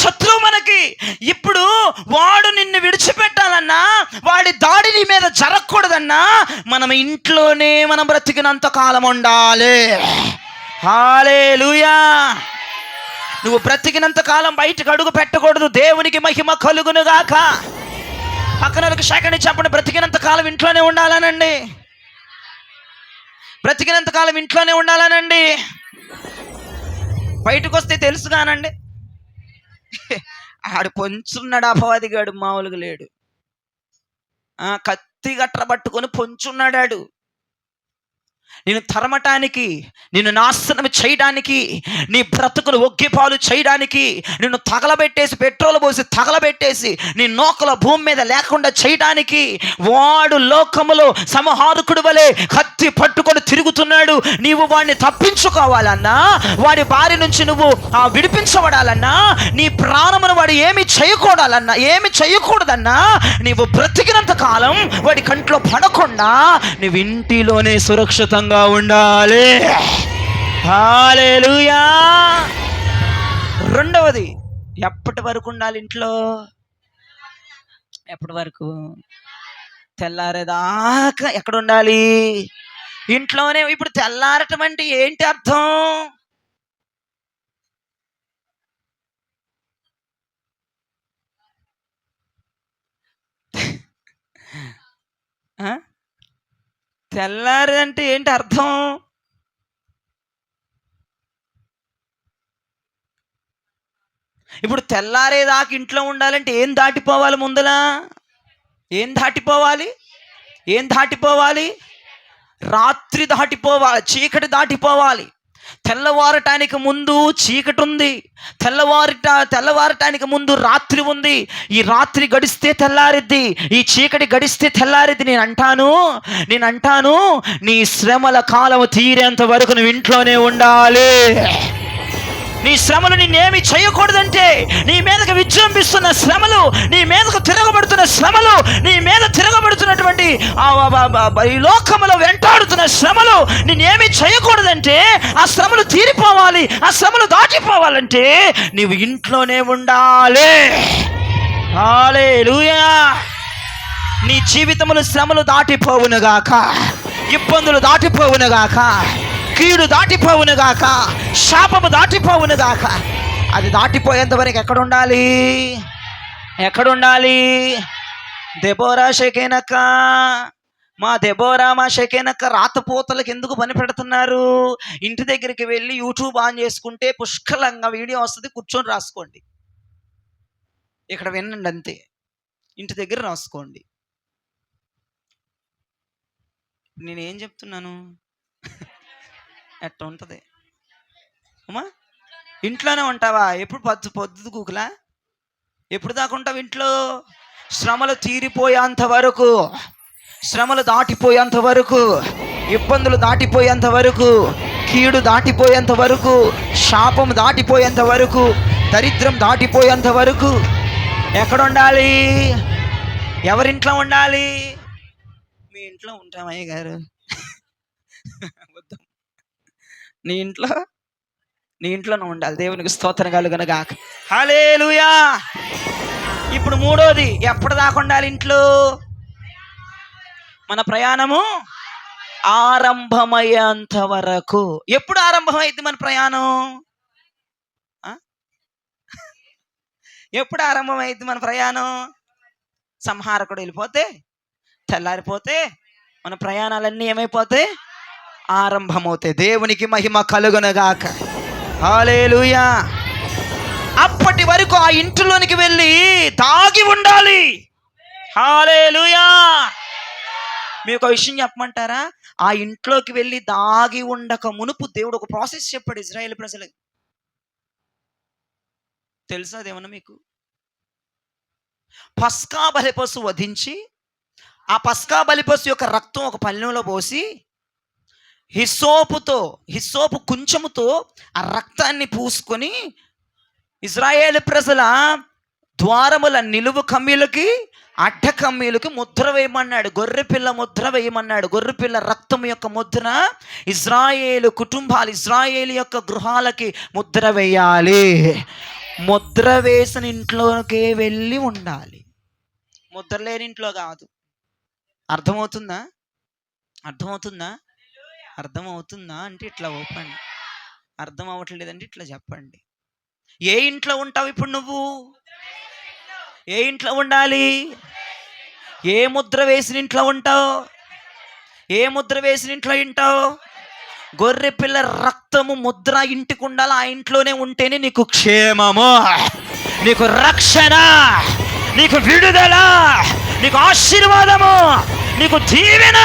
శత్రువు మనకి. ఇప్పుడు వాడు నిన్ను విడిచిపెట్టాలన్నా, వాడి దాడి నీ మీద జరగకూడదన్నా, మనం ఇంట్లోనే మనం బ్రతికినంత కాలం ఉండాలి. హల్లెలూయా. నువ్వు బ్రతికినంత కాలం బయటకు అడుగు పెట్టకూడదు. దేవునికి మహిమ కలుగును గాక. పక్కనలకు శాఖని చెప్పండి, బ్రతికినంత కాలం ఇంట్లోనే ఉండాలనండి. బ్రతికినంత కాలం ఇంట్లోనే ఉండాలనండి. బయటకు వస్తే తెలుసు కానండి, ఆడు పొంచున్నాడు. అపవాదిగాడు మామూలుగా లేడు. కత్తి గట్ర పట్టుకొని పొంచున్నాడు. నిన్ను తరమటానికి, నిన్ను నాశనం చేయడానికి, నీ బ్రతుకులు ఒగ్గిపాలు చేయడానికి, నిన్ను తగలబెట్టేసి, పెట్రోల్ పోసి తగలబెట్టేసి నీ నోకల భూమి మీద లేకుండా చేయడానికి వాడు లోకములో సంహారకుడు వలె కత్తి పట్టుకొని తిరుగుతున్నాడు. నీవు వాడిని తప్పించుకోవాలన్నా, వాడి బారి నుంచి నువ్వు విడిపించబడాలన్నా, నీ ప్రాణమును వాడు ఏమి చేయకూడదన్నా, నీవు బ్రతికినంత కాలం వాడి కంట్లో పడకుండా నువ్వు ఇంటిలోనే సురక్షితంగా ఉండాలి. హల్లెలూయా. రెండవది, ఎప్పటి వరకు ఉండాలి ఇంట్లో? ఎప్పటి వరకు? తెల్లారేదాకా ఎక్కడ ఉండాలి? ఇంట్లోనే. ఇప్పుడు తెల్లారటం అంటే ఏంటి అర్థం? తెల్లారి అంటే ఏంటి అర్థం? ఇప్పుడు తెల్లారేదాకా ఇంట్లో ఉండాలంటే ఏం దాటిపోవాలి? ముందలా ఏం దాటిపోవాలి? రాత్రి దాటిపోవాలి, చీకటి దాటిపోవాలి. తెల్లవారటానికి ముందు చీకటి ఉంది, తెల్లవారటానికి ముందు రాత్రి ఉంది. ఈ రాత్రి గడిస్తే తెల్లారిద్ది, ఈ చీకటి గడిస్తే తెల్లారిద్ది. నేను అంటాను నీ శ్రమల కాలం తీరేంత వరకు నువ్వు ఇంట్లోనే ఉండాలి. నీ శ్రమలు నిన్నేమి చేయకూడదంటే, నీ మీదకు విజృంభిస్తున్న శ్రమలు, నీ మీదకు తిరగబడుతున్న శ్రమలు, నీ మీద తిరగబడుతున్నటువంటి ఈ లోకములో వెంటాడుతున్న శ్రమలు నిన్నేమి చేయకూడదంటే, ఆ శ్రమలు తీరిపోవాలి, ఆ శ్రమలు దాటిపోవాలంటే నీవు ఇంట్లోనే ఉండాలి. హల్లెలూయా. నీ జీవితములు శ్రమలు దాటిపోవునుగాక, ఇబ్బందులు దాటిపోవునుగాక, కీడు దాటిపోవునుగాక, శాపము దాటిపోవునుగాక. అది దాటిపోయేంత వరకు ఎక్కడుండాలి? దెబోరా షెకెనక్క, మా షెకెనక్క రాతపోతలకు ఎందుకు పని పెడుతున్నారు? ఇంటి దగ్గరికి వెళ్ళి యూట్యూబ్ ఆన్ చేసుకుంటే పుష్కలంగా వీడియో వస్తుంది, కూర్చొని రాసుకోండి. ఇక్కడ వినండి అంతే, ఇంటి దగ్గర రాసుకోండి. నేనేం చెప్తున్నాను? ఎట్లా ఉంటుంది అమ్మా? ఇంట్లోనే ఉంటావా? ఎప్పుడు పొద్దు కూకులా? ఎప్పుడు దాకా ఉంటావు ఇంట్లో? శ్రమలు తీరిపోయేంత వరకు, శ్రమలు దాటిపోయేంత వరకు, ఇబ్బందులు దాటిపోయేంత వరకు, కీడు దాటిపోయేంత వరకు, శాపం దాటిపోయేంత వరకు, దరిద్రం దాటిపోయేంత వరకు ఎక్కడ ఉండాలి? ఎవరింట్లో ఉండాలి? మీ ఇంట్లో ఉంటామయ్య గారు. నీ ఇంట్లోనే ఉండాలి. దేవునికి స్తోత్రం కలుగునుగాక. హల్లెలూయా. ఇప్పుడు మూడోది, ఎప్పటిదాకా ఉండాలి ఇంట్లో? మన ప్రయాణము ఆరంభమయ్యేంత వరకు. ఎప్పుడు ఆరంభమైంది మన ప్రయాణం? ఎప్పుడు ఆరంభమైంది మన ప్రయాణం? సంహారకుడు వెళ్ళిపోతే, తెల్లారిపోతే మన ప్రయాణాలన్నీ ఏమైపోతాయి? ఆరంభమవుతాయి. దేవునికి మహిమ కలుగునుగాక. హల్లెలూయా. అప్పటి వరకు ఆ ఇంటిలోనికి వెళ్ళి దాగి ఉండాలి. హల్లెలూయా. మీకు ఒక విషయం చెప్పమంటారా? ఆ ఇంట్లోకి వెళ్ళి దాగి ఉండక మునుపు దేవుడు ఒక ప్రాసెస్ చెప్పాడు ఇజ్రాయేల్ ప్రజలకు. తెలుసా అదేమన్నా మీకు? పస్కా బలిపశు వధించి, ఆ పస్కా బలిపశు యొక్క రక్తం ఒక పళ్ళెంలో పోసి, హిస్సోపు కుంచముతో ఆ రక్తాన్ని పూసుకొని ఇజ్రాయేలు ప్రజల ద్వారముల నిలువు కమ్మీలకి, అడ్డ కమ్మీలకి ముద్ర వేయమన్నాడు. గొర్రెపిల్ల ముద్ర వేయమన్నాడు. గొర్రెపిల్ల రక్తం యొక్క ముద్ర ఇజ్రాయేలు కుటుంబాలు, ఇజ్రాయేలు యొక్క గృహాలకి ముద్ర వేయాలి. ముద్ర వేసిన ఇంట్లోకే వెళ్ళి ఉండాలి, ముద్ర లేని ఇంట్లో కాదు. అర్థమవుతుందా? అర్థమవుతుందా అంటే ఇట్లా ఓపండి. అర్థం అవ్వట్లేదంటే ఇట్లా చెప్పండి. ఏ ఇంట్లో ఉంటావు ఇప్పుడు నువ్వు? ఏ ఇంట్లో ఉండాలి? ఏ ముద్ర వేసిన ఇంట్లో ఉంటావు? ఏ ముద్ర వేసిన ఇంట్లో ఉంటావు? గొర్రె పిల్ల రక్తము ముద్ర ఇంటికి ఉండాలి. ఆ ఇంట్లోనే ఉంటేనే నీకు క్షేమము, నీకు రక్షణ, నీకు విడుదల, నీకు ఆశీర్వాదము, నీకు దీవెన.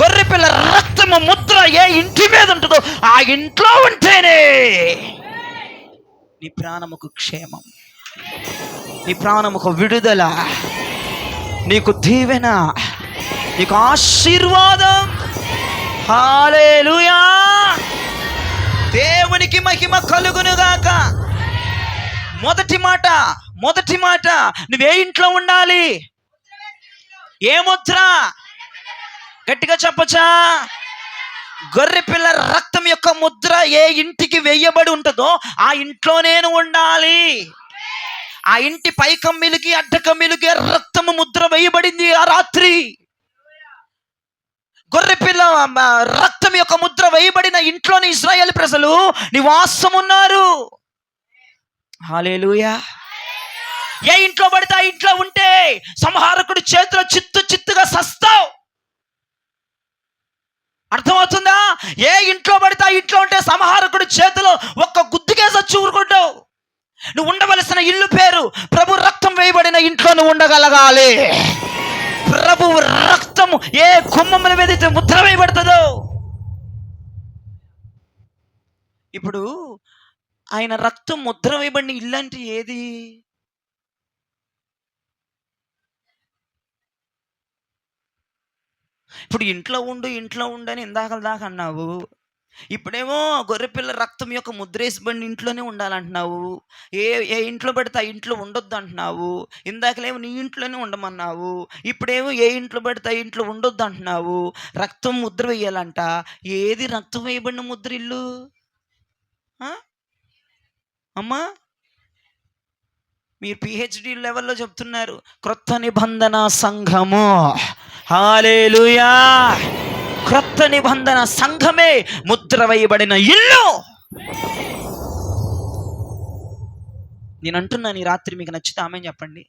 గొర్రెపిల్ల రక్తము ముద్ర ఏ ఇంటి మీద ఉంటుందో ఆ ఇంట్లో ఉంటేనే నీ ప్రాణముకు క్షేమం, నీ ప్రాణముకు విడుదల, నీకు దీవెన, నీకు ఆశీర్వాదం. హల్లెలూయా, దేవునికి మహిమ కలుగునుగాక. మొదటి మాట నువ్వే ఇంట్లో ఉండాలి? ఏ ముద్ర? గట్టిగా చెప్పచ్చా? గొర్రెపిల్ల రక్తం యొక్క ముద్ర ఏ ఇంటికి వేయబడి ఉంటుందో ఆ ఇంట్లో నేను ఉండాలి. ఆ ఇంటి పైకమ్మిలికి అడ్డకమ్మిలికి రక్తము ముద్ర వేయబడింది ఆ రాత్రి. గొర్రెపిల్ల రక్తం యొక్క ముద్ర వేయబడిన ఇంట్లోని ఇశ్రాయేలు ప్రజలు నివాసం ఉన్నారు. హల్లెలూయా. ఏ ఇంట్లో పడితే ఆ ఇంట్లో ఉంటే సంహారకుడి చేతిలో చిత్తుగా సస్తావు. అర్థమవుతుందా? ఏ ఇంట్లో పడితే ఆ ఇంట్లో ఉంటే సంహారకుడి చేతిలో ఒక్క గుద్దుకే సచ్చి ఊరుకుంటావు. నువ్వు ఉండవలసిన ఇల్లు పేరు ప్రభు రక్తం వేయబడిన ఇంట్లో నువ్వు ఉండగలగాలి. ప్రభు రక్తము ఏ కుమ్మముల మీద ముద్ర వేయబడుతుందో. ఇప్పుడు ఆయన రక్తం ముద్ర వేయబడిన ఇల్లు అంటే ఏది? ఇప్పుడు ఇంట్లో ఉండు అని ఇందాక అన్నావు. ఇప్పుడేమో గొర్రెపిల్ల రక్తం యొక్క ముద్రేసిబడిన ఇంట్లోనే ఉండాలంటున్నావు. ఏ ఇంట్లో పడితే ఆ ఇంట్లో ఉండొద్దు అంటున్నావు. ఇందాకలేమో నీ ఇంట్లోనే ఉండమన్నావు. ఇప్పుడేమో ఏ ఇంట్లో పడితే ఆ ఇంట్లో ఉండొద్దు అంటున్నావు. రక్తం ముద్ర వేయాలంట. ఏది రక్తం వేయబడిన ముద్ర ఇల్లు అమ్మా? మీరు పిహెచ్డి లెవెల్లో చెప్తున్నారు క్రొత్త నిబంధన సంఘము. హల్లెలూయా. క్రొత్త నిబంధన సంఘమే ముద్ర వేయబడిన ఇల్లు. నేను అంటున్నాను ఈ రాత్రి, మీకు నచ్చితే ఆమేన్ చెప్పండి.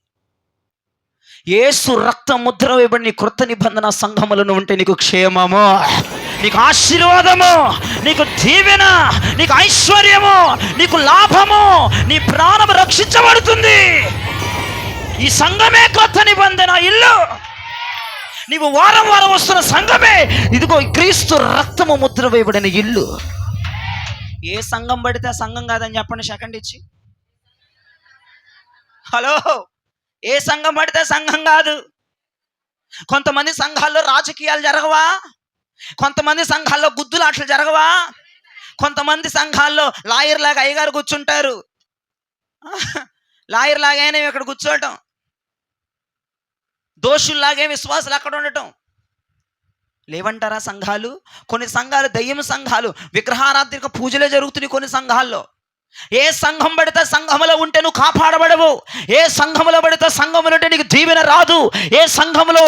యేసు రక్తం ముద్ర వేయబడిన క్రొత్త నిబంధన సంఘములను ఉంటే నీకు క్షేమము, నీకు ఆశీర్వాదము, నీకు దీవెన, నీకు ఐశ్వర్యము, నీకు లాభము, నీ ప్రాణం రక్షించబడుతుంది. ఈ సంఘమే క్రొత్త నిబంధన ఇల్లు. నీవు వారం వస్తున్న సంఘమే ఇదిగో క్రీస్తు రక్తము ముద్ర వేయబడిన ఇల్లు. ఏ సంఘం పడితే ఆ సంఘం కాదని చెప్పండి సెకండ్ ఇచ్చి. హలో, ఏ సంఘం పడితే సంఘం కాదు. కొంతమంది సంఘాల్లో రాజకీయాలు జరగవా? కొంతమంది సంఘాల్లో గుద్దులాటలు జరగవా? కొంతమంది సంఘాల్లో లాయర్ లాగా అయ్యగారు కూర్చుంటారు. లాయర్ లాగానే ఇక్కడ కూర్చోవటం, దోషుల్లాగే విశ్వాసులు అక్కడ ఉండటం లేవంటారా సంఘాలు? కొన్ని సంఘాలు దయ్యం సంఘాలు, విగ్రహారాధన పూజలే జరుగుతున్నాయి కొన్ని సంఘాల్లో. ఏ సంఘం పడితే సంఘములో ఉంటే నువ్వు కాపాడబడవు. ఏ సంఘములో పడితే సంఘములో ఉంటే నీకు దీవెన రాదు. ఏ సంఘములో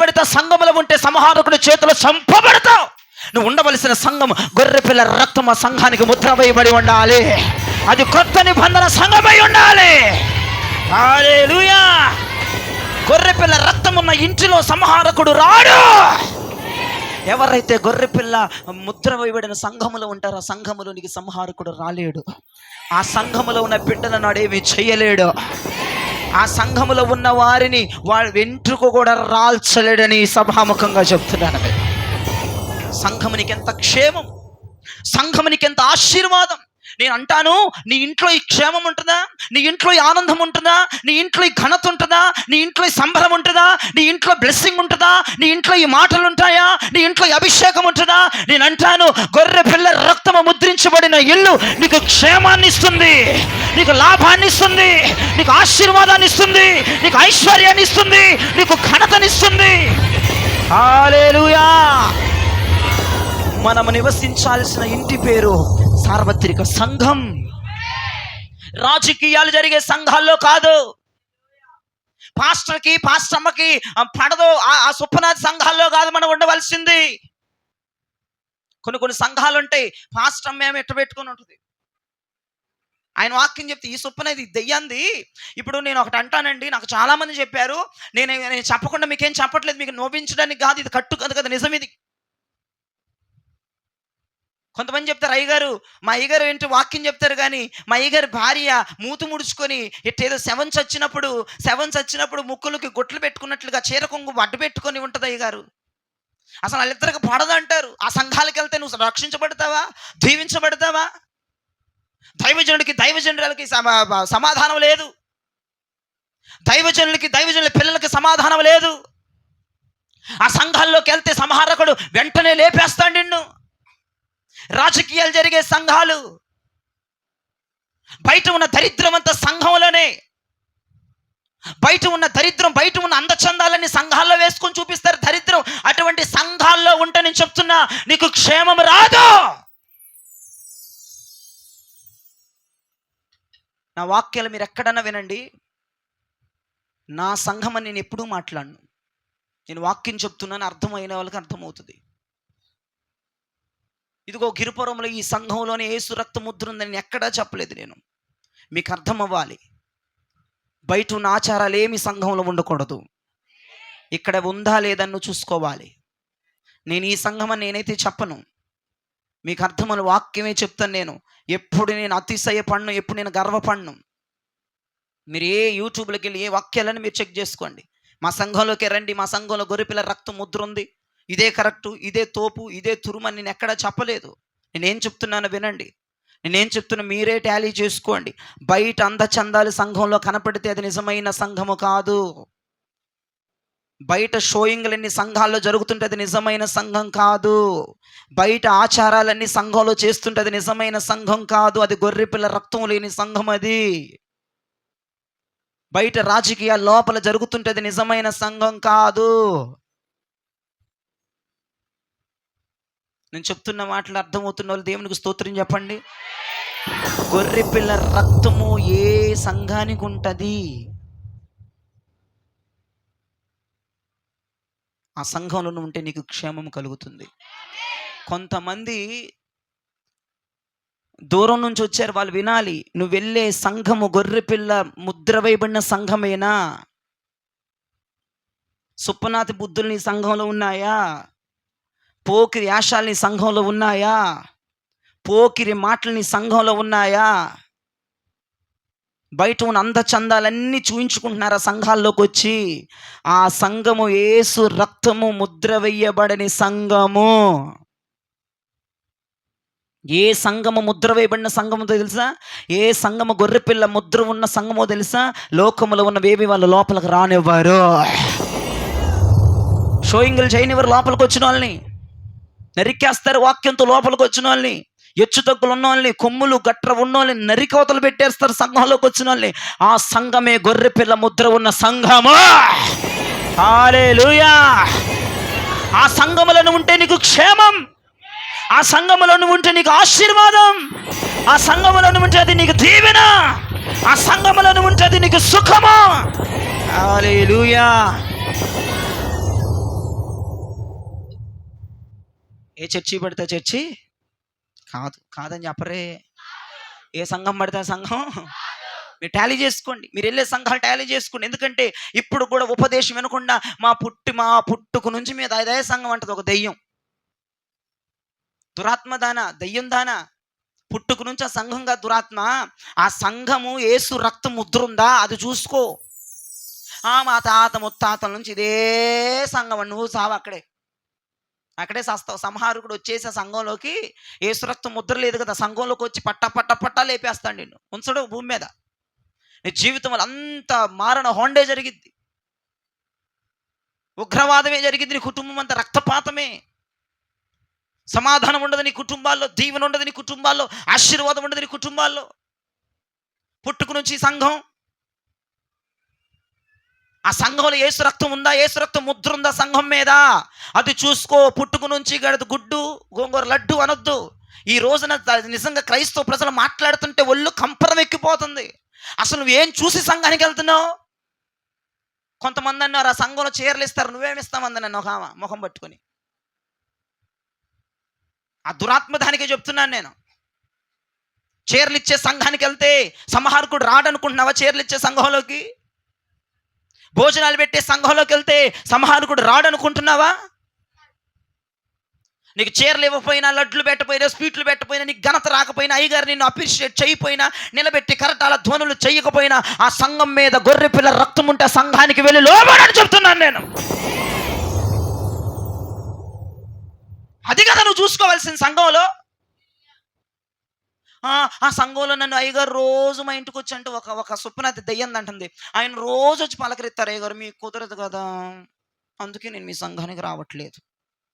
పడితే సంఘములో ఉంటే సంహారకుడి చేతిలో చంపబడతావు. నువ్వు ఉండవలసిన సంఘం గొర్రెపిల్ల రక్తం ఆ సంఘానికి ముద్ర వేయబడి ఉండాలి. అది కొత్త నిబంధన సంఘమై ఉండాలి. హల్లెలూయా. గొర్రెపిల్ల రక్తం ఉన్న ఇంటిలో సంహారకుడు రాడు. ఎవరైతే గొర్రెపిల్ల ముద్ర వేయబడిన సంఘములో ఉంటారో ఆ సంఘములో నీకు సంహారకుడు రాలేడు. ఆ సంఘములో ఉన్న బిడ్డలను నాడేమీ చేయలేడు. ఆ సంఘములో ఉన్న వారిని వాడి వెంట్రుకు కూడా రాల్చలేడని సభాముఖంగా చెప్తున్నాను. సంఘమునికి ఎంత క్షేమం, సంఘమునికి ఎంత ఆశీర్వాదం. నేను అంటాను, నీ ఇంట్లో ఈ క్షేమం ఉంటుందా? నీ ఇంట్లో ఈ ఆనందం ఉంటుందా? నీ ఇంట్లో ఈ ఘనత ఉంటుందా? నీ ఇంట్లో ఈ సంబరం ఉంటుందా? నీ ఇంట్లో బ్లెస్సింగ్ ఉంటుందా? నీ ఇంట్లో ఈ మాటలు ఉంటాయా? నీ ఇంట్లో ఈ అభిషేకం ఉంటుందా? నేను అంటాను, గొర్రె పిల్ల రక్తము ముద్రించబడిన ఇల్లు నీకు క్షేమాన్ని ఇస్తుంది, నీకు లాభాన్ని ఇస్తుంది, నీకు ఆశీర్వాదాన్ని ఇస్తుంది, నీకు ఐశ్వర్యాన్ని ఇస్తుంది, నీకు ఘనతనిస్తుంది. హల్లెలూయా. మనము నివసించాల్సిన ఇంటి పేరు సార్వత్రిక సంఘం. రాజకీయాలు జరిగే సంఘాల్లో కాదు. పాస్టర్కి పాస్టమ్మకి పడదో ఆ సుప్పనాథ్ సంఘాల్లో కాదు మనం ఉండవలసింది. కొన్ని సంఘాలు ఉంటాయి, పాస్టర్ మేము ఎట్ట పెట్టుకొని ఉంటుంది. ఆయన వాక్యం చెప్తే ఈ సుప్పనేది దెయ్యంది. ఇప్పుడు నేను ఒకటి అంటానండి, నాకు చాలా మంది చెప్పారు, నేను చెప్పకుండా మీకేం చెప్పట్లేదు, మీకు నోపించడానికి కాదు, ఇది కట్టు కాదు కదా, నిజం ఇది. కొంతమంది చెప్తారు, అయ్యగారు మా అయ్యగారు ఏంటి వాక్యం చెప్తారు కానీ మా అయ్యగారి భార్య మూతు ముడుచుకొని ఏదో సెవెన్స్ వచ్చినప్పుడు ముక్కులకి గుట్లు పెట్టుకున్నట్లుగా చీర కొంగు అడ్డు పెట్టుకొని ఉంటుంది అయ్యగారు. అసలు వాళ్ళిద్దరికి పడదంటారు. ఆ సంఘాలకు వెళ్తే నువ్వు రక్షించబడతావా, దీవించబడతావా? దైవజనులకి సమాధానం లేదు. దైవజనుల పిల్లలకి సమాధానం లేదు. ఆ సంఘాల్లోకి వెళ్తే సంహారకుడు వెంటనే లేపేస్తాడు నిన్ను. రాజకీయాలు జరిగే సంఘాలు, బయట ఉన్న దరిద్రం అంతా సంఘంలోనే. బయట ఉన్న అందచందాలన్నీ సంఘాల్లో వేసుకొని చూపిస్తారు దరిద్రం. అటువంటి సంఘాల్లో ఉంటే నేను చెప్తున్నా, నీకు క్షేమం రాదు. నా వాక్యాలు మీరు ఎక్కడన్నా వినండి. నా సంఘం అని నేను ఎప్పుడూ మాట్లాడను. నేను వాక్యం చెప్తున్నాను, అర్థమైన వాళ్ళకి అర్థమవుతుంది. ఇదిగో గిరిపురంలో ఈ సంఘంలోనే యేసు రక్త ముద్ర ఉందని నేను ఎక్కడా చెప్పలేదు. నేను మీకు అర్థం అవ్వాలి. బయట ఉన్న ఆచారాలు ఏమి సంఘంలో ఉండకూడదు. ఇక్కడ ఉందా లేదన్ను చూసుకోవాలి. నేను ఈ సంఘం అని నేనైతే చెప్పను. మీకు అర్థమని వాక్యమే చెప్తాను. నేను ఎప్పుడు నేను అతిశయపడను, ఎప్పుడు నేను గర్వపడను. మీరు ఏ యూట్యూబ్లోకి వెళ్ళి ఏ వాక్యాలని మీరు చెక్ చేసుకోండి. మా సంఘంలోకి రండి, మా సంఘంలో గొర్రెపిల్ల రక్తం ముద్ర ఉంది, ఇదే కరెక్టు, ఇదే తోపు, ఇదే తురుమని నేను ఎక్కడా చెప్పలేదు. నేనేం చెప్తున్నానో వినండి. నేనేం చెప్తున్నా మీరే టాలీ చేసుకోండి. బయట అందచందాలు సంఘంలో కనపడితే అది నిజమైన సంఘము కాదు. బయట షోయింగ్లన్నీ సంఘాల్లో జరుగుతుంటే అది నిజమైన సంఘం కాదు. బయట ఆచారాలన్నీ సంఘంలో చేస్తుంటే అది నిజమైన సంఘం కాదు. అది గొర్రెపిల్ల రక్తం లేని సంఘం. అది బయట రాజకీయాల లోపల జరుగుతుంటే అది నిజమైన సంఘం కాదు. నేను చెప్తున్న మాటలు అర్థమవుతున్న వాళ్ళు దేవునికి స్తోత్రం చెప్పండి. గొర్రెపిల్ల రక్తము ఏ సంఘానికి ఉంటుంది, ఆ సంఘంలో ఉంటే నీకు క్షేమం కలుగుతుంది. కొంతమంది దూరం నుంచి వచ్చారు, వాళ్ళు వినాలి. నువ్వు వెళ్ళే సంఘము గొర్రెపిల్ల ముద్ర వేయబడిన సంఘమేనా? సుప్పనాతి బుద్ధులు నీ సంఘంలో ఉన్నాయా? పోకిరి యాషాలు నీ సంఘంలో ఉన్నాయా? పోకిరి మాటలు నీ సంఘంలో ఉన్నాయా? బయట ఉన్న అందచందాలన్నీ చూయించుకుంటున్నారు ఆ సంఘాల్లోకి వచ్చి. ఆ సంఘము యేసు రక్తము ముద్ర వేయబడని సంఘము. ఏ సంఘము ముద్ర వేయబడిన సంఘమో తెలుసా? ఏ సంఘము గొర్రెపిల్ల ముద్ర ఉన్న సంఘమో తెలుసా? లోకములో ఉన్న వేవి వాళ్ళు లోపలికి రానివ్వరు. షోయింగ్లు చేయనివ్వరు. లోపలికి వచ్చిన వాళ్ళని నరికేస్తారు. వాక్యంతో లోపలికి వచ్చిన వాళ్ళని, ఎచ్చు తగ్గులు ఉన్న వాళ్ళని, కొమ్ములు గట్ర ఉన్న వాళ్ళని నరికోతలు పెట్టేస్తారు సంఘంలోకి వచ్చిన వాళ్ళని. ఆ సంఘమే గొర్రెపిల్ల ముద్ర ఉన్న సంఘము. హల్లెలూయా. ఆ సంఘములను ఉంటే నీకు క్షేమం, ఆ సంఘములను ఉంటే నీకు ఆశీర్వాదం, ఆ సంఘములను ఉంటే అది నీకు దీవెన, ఆ సంఘములను ఉంటే అది నీకు సుఖము. హల్లెలూయా. ఏ చర్చి పడితే చర్చి కాదని చెప్పరే. ఏ సంఘం పడితే సంఘం. మీరు టాలీ చేసుకోండి. మీరు వెళ్ళే సంఘాలు టాలీ చేసుకోండి. ఎందుకంటే ఇప్పుడు కూడా ఉపదేశం వినకుండా మా పుట్టుకు నుంచి మీద అదే సంఘం అంటది ఒక దెయ్యం, దురాత్మ దానా, దెయ్యం దానా. పుట్టుకు నుంచి ఆ సంఘంగా దురాత్మ. ఆ సంఘము యేసు రక్తం ముద్ర ఉందా అది చూసుకో. మా తాత ముత్తాతల నుంచి ఇదే సంఘం, నువ్వు సావు అక్కడే సస్తావు. సంహారకుడు వచ్చేసి ఆ సంఘంలోకి యేసు రక్తం ముద్ర లేదు కదా, సంఘంలోకి వచ్చి పట్టా లేపేస్తాడు నిన్ను, ఉంచడు భూమి మీద. నీ జీవితం వల్ల అంత మారణ హోండే జరిగిద్ది, ఉగ్రవాదమే జరిగింది. నీ కుటుంబం అంతా రక్తపాతమే. సమాధానం ఉండదు నీ కుటుంబాల్లో, దీవెన ఉండదు నీ కుటుంబాల్లో, ఆశీర్వాదం ఉండదు నీ కుటుంబాల్లో. పుట్టుకు నుంచి సంఘం, ఆ సంఘంలో యేసు రక్తం ఉందా, యేసు రక్తం ముద్ర ఉందా సంఘం మీద అది చూసుకో. పుట్టుకు నుంచి గడదు గుడ్డు గోంగూర లడ్డు అనొద్దు. ఈ రోజున నిజంగా క్రైస్తవ ప్రజలు మాట్లాడుతుంటే ఒళ్ళు కంపరం ఎక్కిపోతుంది. అసలు నువ్వేం చూసి సంఘానికి వెళ్తున్నావు? కొంతమంది అన్నారు ఆ సంఘంలో చీరలు ఇస్తారు, నువ్వేమిస్తామంది నన్ను ఒక ముఖం పట్టుకొని. ఆ దురాత్మ దానికే చెప్తున్నాను నేను. చీరలు ఇచ్చే సంఘానికి వెళ్తే సంహారకుడు రాడనుకుంటున్నావా? చీరలు ఇచ్చే సంఘంలోకి, భోజనాలు పెట్టే సంఘంలోకి వెళ్తే సంహారకుడు రాడనుకుంటున్నావా? నీకు చీరలు ఇవ్వకపోయినా, లడ్లు పెట్టపోయినా, స్వీట్లు పెట్టపోయినా, నీకు ఘనత రాకపోయినా, అయ్యగారు నిన్ను అప్రిషియేట్ చేయకపోయినా, నిలబెట్టి కరటాల ధ్వనులు చేయకపోయినా, ఆ సంఘం మీద గొర్రెపిల్ల రక్తం ఉంటే సంఘానికి వెళ్ళి లోబడని చెప్తున్నాను నేను. ఉండాల్సిన సంఘంలో. ఆ సంఘంలో నన్ను అయ్యగారు రోజు మా ఇంటికి వచ్చి అంటే ఒక సుప్నాతి దెయ్యంది అంటుంది. ఆయన రోజు వచ్చి పలకరిస్తారు, అయ్యగారు మీకు కుదరదు కదా, అందుకే నేను మీ సంఘానికి రావట్లేదు.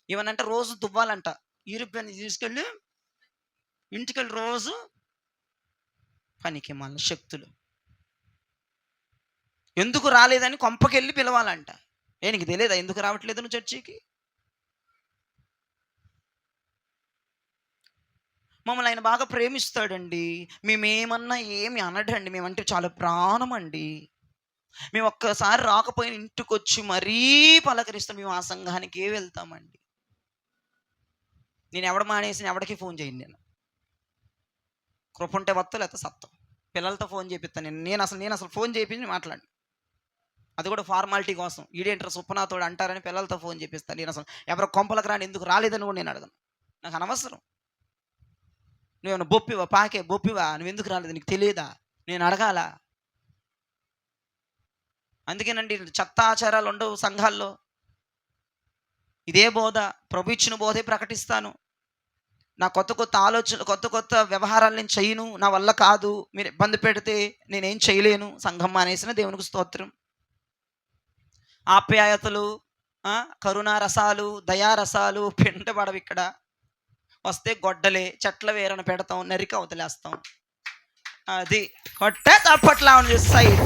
ఏమనంటే రోజు దువ్వాలంట, ఈరిపోయిన తీసుకెళ్ళి ఇంటికెళ్ళి రోజు పనికి మళ్ళీ శక్తులు. ఎందుకు రాలేదని కొంపకెళ్ళి పిలవాలంట. నీకు తెలియదా ఎందుకు రావట్లేదు నువ్వు చర్చికి? మమ్మల్ని ఆయన బాగా ప్రేమిస్తాడండి, మేమేమన్నా ఏమి అనడండి, మేమంటే చాలా ప్రాణం అండి. మేము ఒక్కసారి రాకపోయిన ఇంటికి వచ్చి మరీ పలకరిస్తాం. మేము ఆ సంఘానికే వెళ్తామండి. నేను ఎవడ మానేసి ఎవడికి ఫోన్ చేయండి, నేను కృప ఉంటే వత్త లేకపోతే సత్తం. పిల్లలతో ఫోన్ చేపిస్తాను నేను అసలు ఫోన్ చేయించి మాట్లాడి, అది కూడా ఫార్మాలిటీ కోసం. ఈడేంటారు సుప్పనాథోడు అంటారని పిల్లలతో ఫోన్ చేపిస్తాను. నేను అసలు ఎవరో కొంపలకు రాని ఎందుకు రాలేదని కూడా నేను అడగను, నాకు అనవసరం. నువ్వేమన్నా బొప్పివా, పాకే బొప్పివా, నువ్వు ఎందుకు రాలేదు నీకు తెలియదా, నేను అడగాల? అందుకేనండి చెత్త ఆచారాలు ఉండవు సంఘాల్లో. ఇదే బోధ, ప్రభు ఇచ్చిన బోధే ప్రకటిస్తాను. నా కొత్త ఆలోచనలు, కొత్త వ్యవహారాలు నేను చేయను, నా వల్ల కాదు, మీరు ఇబ్బంది పెడితే నేనేం చేయలేను. సంఘం మానేసిన దేవునికి స్తోత్రం. ఆప్యాయతలు, కరుణారసాలు, దయారసాలు పెంటబడవు ఇక్కడ. వస్తే గొడ్డలే, చెట్ల వేరన పెడతాం, నరికి అవతలేస్తాం. అది కొట్టే తప్పట్లా సైడ్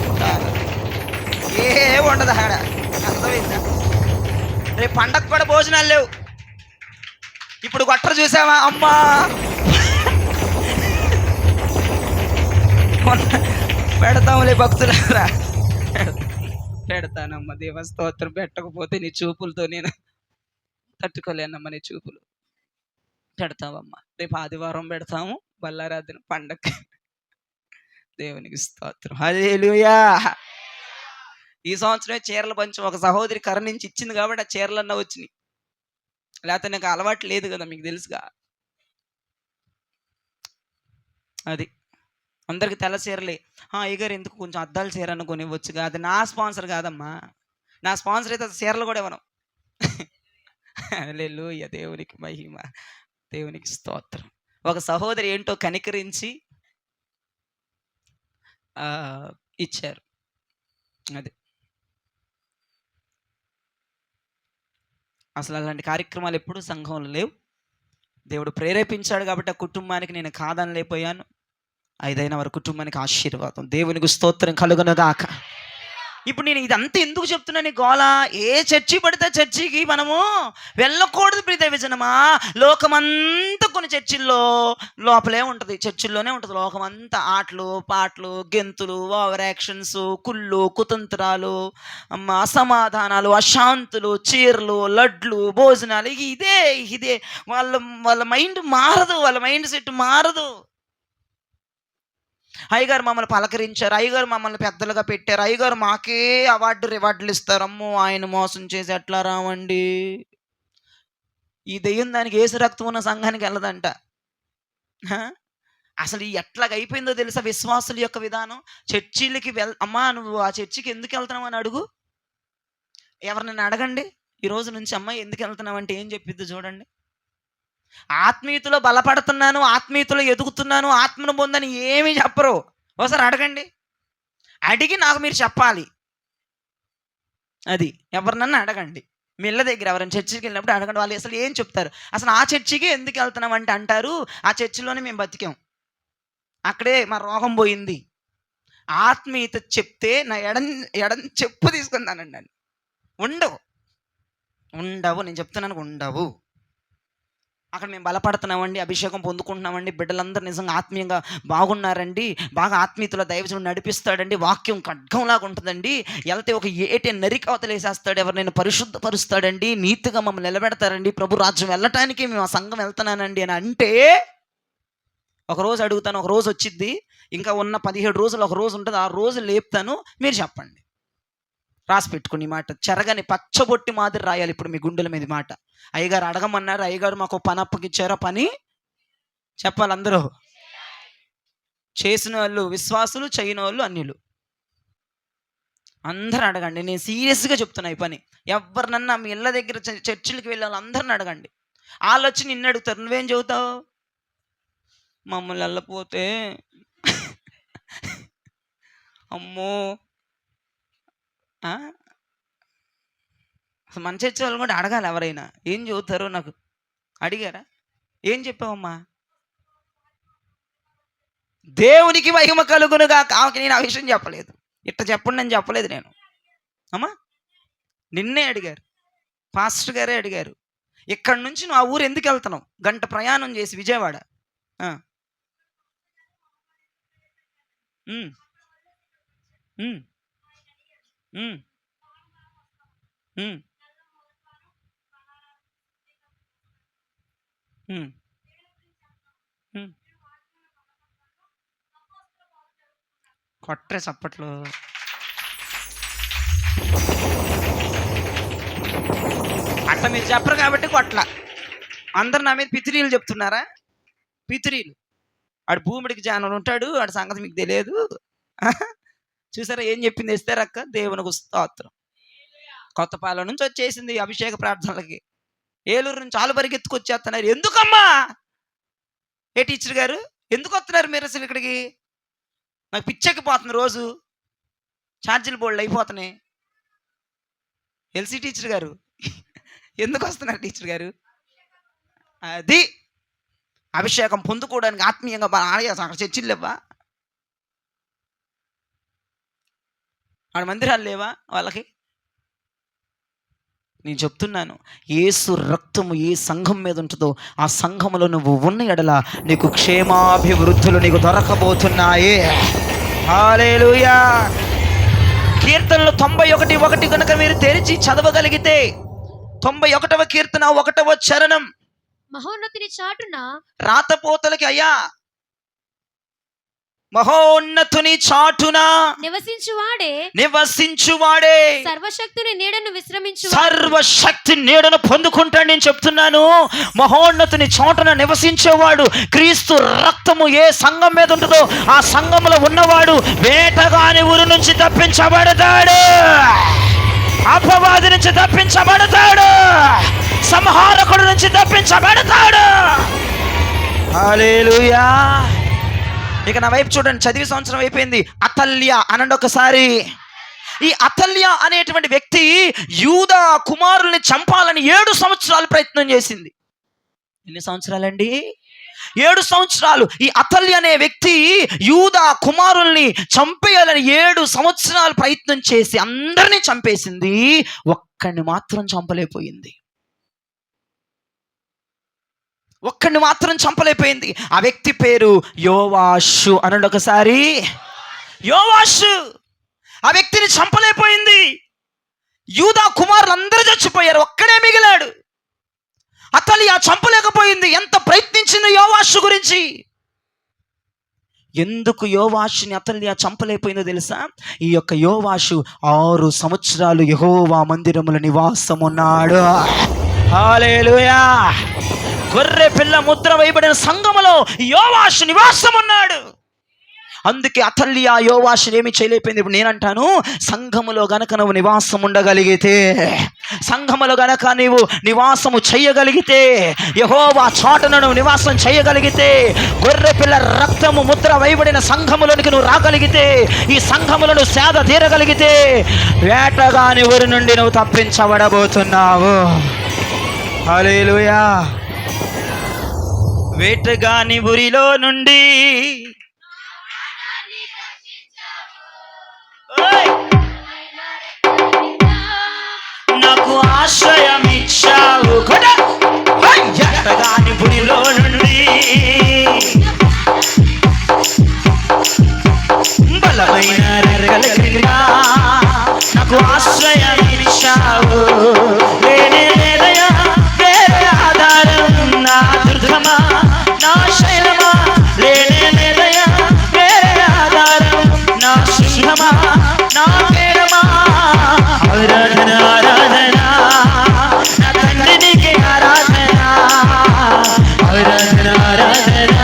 ఏ ఉండదు ఆడ. అర్థమైందా? రేపు పండగ కూడా భోజనాలు లేవు. ఇప్పుడు గొట్టరు చూసావా అమ్మా, పెడతాంలే భక్తులారా, పెడతానమ్మా దేవస్తోత్రం. పెట్టకపోతే నీ చూపులతో నేను తట్టుకోలేనమ్మా, నీ చూపులు. పెడతావమ్మా, రేపు ఆదివారం పెడతాము, బల్లారాధన పండగ. దేవునికి స్తోత్రం, హల్లెలూయా. ఈ సంవత్సరమే చీరలు పంచం ఒక సహోదరి కరుణించి ఇచ్చింది కాబట్టి ఆ చీరలన్నా వచ్చినాయి, లేకపోతే నాకు అలవాటు లేదు కదా, మీకు తెలుసుగా. అది అందరికి తెల్ల చీరలే. అయ్యగారు ఎందుకు కొంచెం అద్దాల చీర అనుకొని ఇవ్వచ్చుగా. అది నా స్పాన్సర్ కాదమ్మా, నా స్పాన్సర్ అయితే చీరలు కూడా ఇవ్వను. హల్లెలూయా, దేవునికి మహిమ, దేవునికి స్తోత్రం. ఒక సహోదరి ఏంటో కనికరించి ఇచ్చారు. అది అసలు అలాంటి కార్యక్రమాలు ఎప్పుడు సంఘంలో లేవు. దేవుడు ప్రేరేపించాడు కాబట్టి ఆ కుటుంబానికి నేను కాదనలేకపోయాను. ఐదైనా వారి కుటుంబానికి ఆశీర్వాదం. దేవునికి స్తోత్రం కలుగునుగాక. ఇప్పుడు నేను ఇదంతా ఎందుకు చెప్తున్నాను గోళ? ఏ చర్చి పడితే చర్చికి మనము వెళ్ళకూడదు ప్రీతి విజనమా. లోకమంతా కొన్ని చర్చిల్లో లోపలే ఉంటుంది, చర్చిల్లోనే ఉంటుంది లోకమంతా. ఆటలు పాటలు గెంతులు, ఓవర్ యాక్షన్స్, కుళ్ళు కుతంత్రాలు, అసమాధానాలు, అశాంతులు, చీరలు, లడ్లు, భోజనాలు. ఇదే వాళ్ళ మైండ్ మారదు, వాళ్ళ మైండ్ సెట్ మారదు. అయ్యగారు మమ్మల్ని పలకరించారు, అయ్యగారు మమ్మల్ని పెద్దలుగా పెట్టారు, అయ్యగారు మాకే రివార్డులు ఇస్తారు. అమ్మో ఆయన మోసం చేసి ఎట్లా రావండి. ఈ దెయ్యం దానికి ఏసు రక్తం ఉన్న సంఘానికి వెళ్ళదంట. అసలు ఎట్లాగ అయిపోయిందో తెలుసా విశ్వాసుల యొక్క విధానం. చర్చిలకి అమ్మా నువ్వు ఆ చర్చికి ఎందుకు వెళ్తున్నావు అని అడుగు. ఎవరినైనా అడగండి ఈరోజు నుంచి, అమ్మ ఎందుకు వెళ్తున్నావు అంటే ఏం చెప్పిద్దు చూడండి. ఆత్మీయతలో బలపడుతున్నాను, ఆత్మీయతలో ఎదుగుతున్నాను, ఆత్మను పొందని ఏమీ చెప్పరు. ఒకసారి అడగండి, అడిగి నాకు మీరు చెప్పాలి. అది ఎవరినన్నా అడగండి, మీ ఇళ్ళ దగ్గర ఎవరైనా చర్చికి వెళ్ళినప్పుడు అడగండి, వాళ్ళు అసలు ఏం చెప్తారు. అసలు ఆ చర్చికి ఎందుకు వెళ్తున్నాం అంటే అంటారు, ఆ చర్చిలోనే మేము బతికాం, అక్కడే మా రోగం పోయింది. ఆత్మీయత చెప్తే నా ఎడం చెప్పు తీసుకుందానండి. ఉండవు నేను చెప్తున్నాను, ఉండవు. అక్కడ మేము బలపడుతున్నామండి, అభిషేకం పొందుకుంటున్నామండి, బిడ్డలందరూ నిజంగా ఆత్మీయంగా బాగున్నారండి, బాగా ఆత్మీయతలో దైవజనుడు నడిపిస్తాడండి, వాక్యం ఖడ్గంలాగా ఉంటుందండి, వెళ్తే ఒక ఏటి నరికి అవతలేసేస్తాడు, ఎవరినైనా పరిశుద్ధపరుస్తాడండి, నీతిగా మమ్మల్ని నిలబెడతారండి, ప్రభు రాజ్యం వెళ్ళటానికి మేము ఆ సంఘం వెళ్తున్నానండి అని అంటే, ఒకరోజు అడుగుతాను, ఒక రోజు వచ్చిద్ది, ఇంకా ఉన్న 17 రోజులు ఒక రోజు ఉంటుంది, ఆ రోజు లేపుతాను, మీరు చెప్పండి. రాసి పెట్టుకుని మాట చెరగని పచ్చబొట్టి మాదిరి రాయాలి ఇప్పుడు మీ గుండెల మీద మాట. అయ్యగారు అడగమన్నారు, అయ్యగారు మాకు పని అప్పగిచ్చారా, పని చెప్పాలి అందరూ. చేసిన వాళ్ళు విశ్వాసులు, చేయని వాళ్ళు అన్యులు, అందరూ అడగండి. నేను సీరియస్గా చెప్తున్నా ఈ పని. ఎవరినన్నా మీ ఇళ్ళ దగ్గర చర్చిలకి వెళ్ళే వాళ్ళు అందరిని అడగండి. వాళ్ళు వచ్చి నిన్ను అడుగుతారు, నువ్వేం చెబుతావు? మమ్మల్ని వెళ్ళపోతే అమ్మో. అసలు మన చర్చ వాళ్ళు కూడా అడగాలి, ఎవరైనా ఏం చెబుతారో నాకు. అడిగారా? ఏం చెప్పావమ్మా? దేవునికి మహిమ కలుగునుగా. కాకి నేను ఆ విషయం చెప్పలేదు, ఇట్ట చెప్పండి అని చెప్పలేదు నేను. అమ్మా నిన్నే అడిగారు, పాస్టర్ గారే అడిగారు, ఇక్కడ నుంచి నువ్వు ఆ ఊరు ఎందుకు వెళ్తున్నావు? గంట ప్రయాణం చేసి విజయవాడ. కొట్టే చప్పట్లు. అట్లా మీరు చెప్పరు కాబట్టి కొట్ల. అందరు నా మీద పితిరీలు చెప్తున్నారా? పితిరీలు. ఆడు భూమిడికి జానుడు ఉంటాడు, ఆడి సంగతి మీకు తెలియదు. చూసారా ఏం చెప్పింది ఎస్తేరక్క? దేవునికి స్తోత్రం. కొత్తపాలెం నుంచి వచ్చేసింది అభిషేక ప్రార్థనలకి. ఏలూరు నుంచి ఆలు పరిగెత్తుకొచ్చేస్తున్నారు. ఎందుకమ్మా? ఏ టీచర్ గారు ఎందుకు వస్తున్నారు మీరు అసలు ఇక్కడికి? నాకు పిచ్చెక్కిపోతుంది, రోజు ఛార్జీలు బోల్డ్ అయిపోతున్నాయి. ఎల్సీ టీచర్ గారు ఎందుకు వస్తున్నారు టీచర్ గారు? అది అభిషేకం పొందుకోవడానికి ఆత్మీయంగా అక్కడ చర్చిలు లేవా? ఆడ మందిరాలు లేవా వాళ్ళకి? నేను చెప్తున్నాను, యేసు రక్తము ఏ సంఘం మీద ఉంటుందో ఆ సంఘములో నువ్వు ఉన్న ఎడల నీకు క్షేమాభివృద్ధులు నీకు దొరకబోతున్నాయి. హల్లెలూయా. కీర్తనలు 91:1 కనుక మీరు తెరిచి చదవగలిగితే, 91వ కీర్తన 1వ చరణం, మహోన్నతుని చాటున రాతపోతలకి అయ్యా మహోన్నతుని చాటున నివసించువాడే సర్వశక్తుని నీడను సర్వశక్తి నీడను పొందుకుంటాడు. నేను చెప్తున్నాను, మహోన్నతుని చాటున నివసించేవాడు, క్రీస్తు రక్తము ఏ సంఘం మీద ఉంటుందో ఆ సంఘంలో ఉన్నవాడు వేటగాని ఊరి నుంచి తప్పించబడతాడు, అపవాది నుంచి తప్పించబడతాడు, సంహారకుడు నుంచి తప్పించబడతాడు. హల్లెలూయా. ఇక నా వైపు చూడండి, చదివి సంవత్సరం అయిపోయింది. అతల్య అనండి ఒకసారి. ఈ అతల్య అనేటువంటి వ్యక్తి యూదా కుమారుల్ని చంపాలని 7 సంవత్సరాలు ప్రయత్నం చేసింది. ఎన్ని సంవత్సరాలండి? 7 సంవత్సరాలు. ఈ అతల్య అనే వ్యక్తి యూదా కుమారుల్ని చంపేయాలని 7 సంవత్సరాలు ప్రయత్నం చేసి అందరినీ చంపేసింది, ఒక్కడిని మాత్రం చంపలేకపోయింది. ఒక్కడిని మాత్రం చంపలేకపోయింది. ఆ వ్యక్తి పేరు యోవాషు అనండి ఒకసారి. యోవాషు ఆ వ్యక్తిని చంపలేకపోయింది. యూదా కుమారులు అందరూ చచ్చిపోయారు, ఒక్కడే మిగిలాడు. అతల్య చంపలేకపోయింది. ఎంత ప్రయత్నించింది యోవాషు గురించి. ఎందుకు యోవాషుని అతల్య చంపలేకపోయిందో తెలుసా? ఈ యొక్క యోవాషు 6 సంవత్సరాలు యెహోవా మందిరములో నివాసం ఉన్నాడు. హల్లెలూయా. గొర్రె పిల్ల ముద్ర వేయబడిన సంఘములో యోవాషు నివాసం ఉన్నాడు. అందుకే అతల్య యోవాషుని ఏమి చేయలేకపోయింది. ఇప్పుడు నేనంటాను, సంఘములో గనక నువ్వు నివాసం ఉండగలిగితే, సంఘములో గనక నీవు నివాసము చేయగలిగితే, యెహోవా చాటున నువ్వు నివాసం చేయగలిగితే, గొర్రె పిల్ల రక్తము ముద్ర వేయబడిన సంఘములోనికి నువ్వు రాగలిగితే, ఈ సంఘములను సేద తీరగలిగితే, వేటగాని ఊరి నుండి నువ్వు తప్పించబడబోతున్నావు. హల్లెలూయా. వేటగాని ఊరిలో నుండి నాకు ఆశ్రయం ఇచ్చావు. వేటగాని ఊరిలో నుండి బలమైన రెక్కలుగా నాకు ఆశ్రయం ఇచ్చావు. నా దుర్గమా నా శైలమా, లేనే లేదయా వేరే ఆధారం, నా సింహమా నా పేరమా. ఆరాధన ఆరాధన నా తండ్రి నీకే ఆరాధన, ఆరాధన ఆరాధన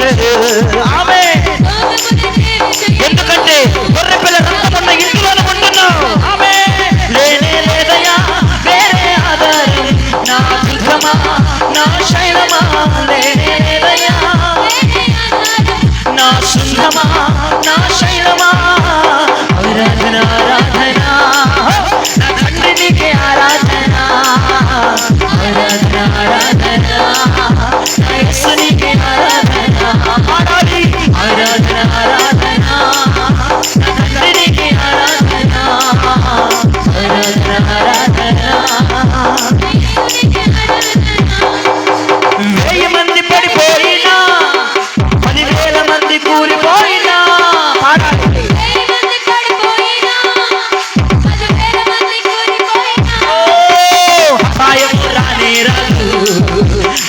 సమీపించరు. ఆమె ఎందుకంటే గొర్రె పిల్ల రక్తమున్న ఇంటిలో ఉంటున్నావు. ఆమె లేనే లేదయా వేరే ఆధారం, నా దుఃఖమా నా శైలమా, లేనే లేదయా నా శుద్ధమా నా శైలమా. ఆరాధన ఆరాధన నా తండ్రి నీకే ఆరాధన, ఆరాధన ఆరాధన నా యేసు నీకే ఆరాధన. పాడాలి ఆరాధన ఆరాధన నా తండ్రి నీకే ఆరాధన, ఆరాధన ఆరాధన. 1000 మంది పడిపోయినా 10,000 మంది కూలిపోయినా, పాడాలి అపాయము రానే రాదు,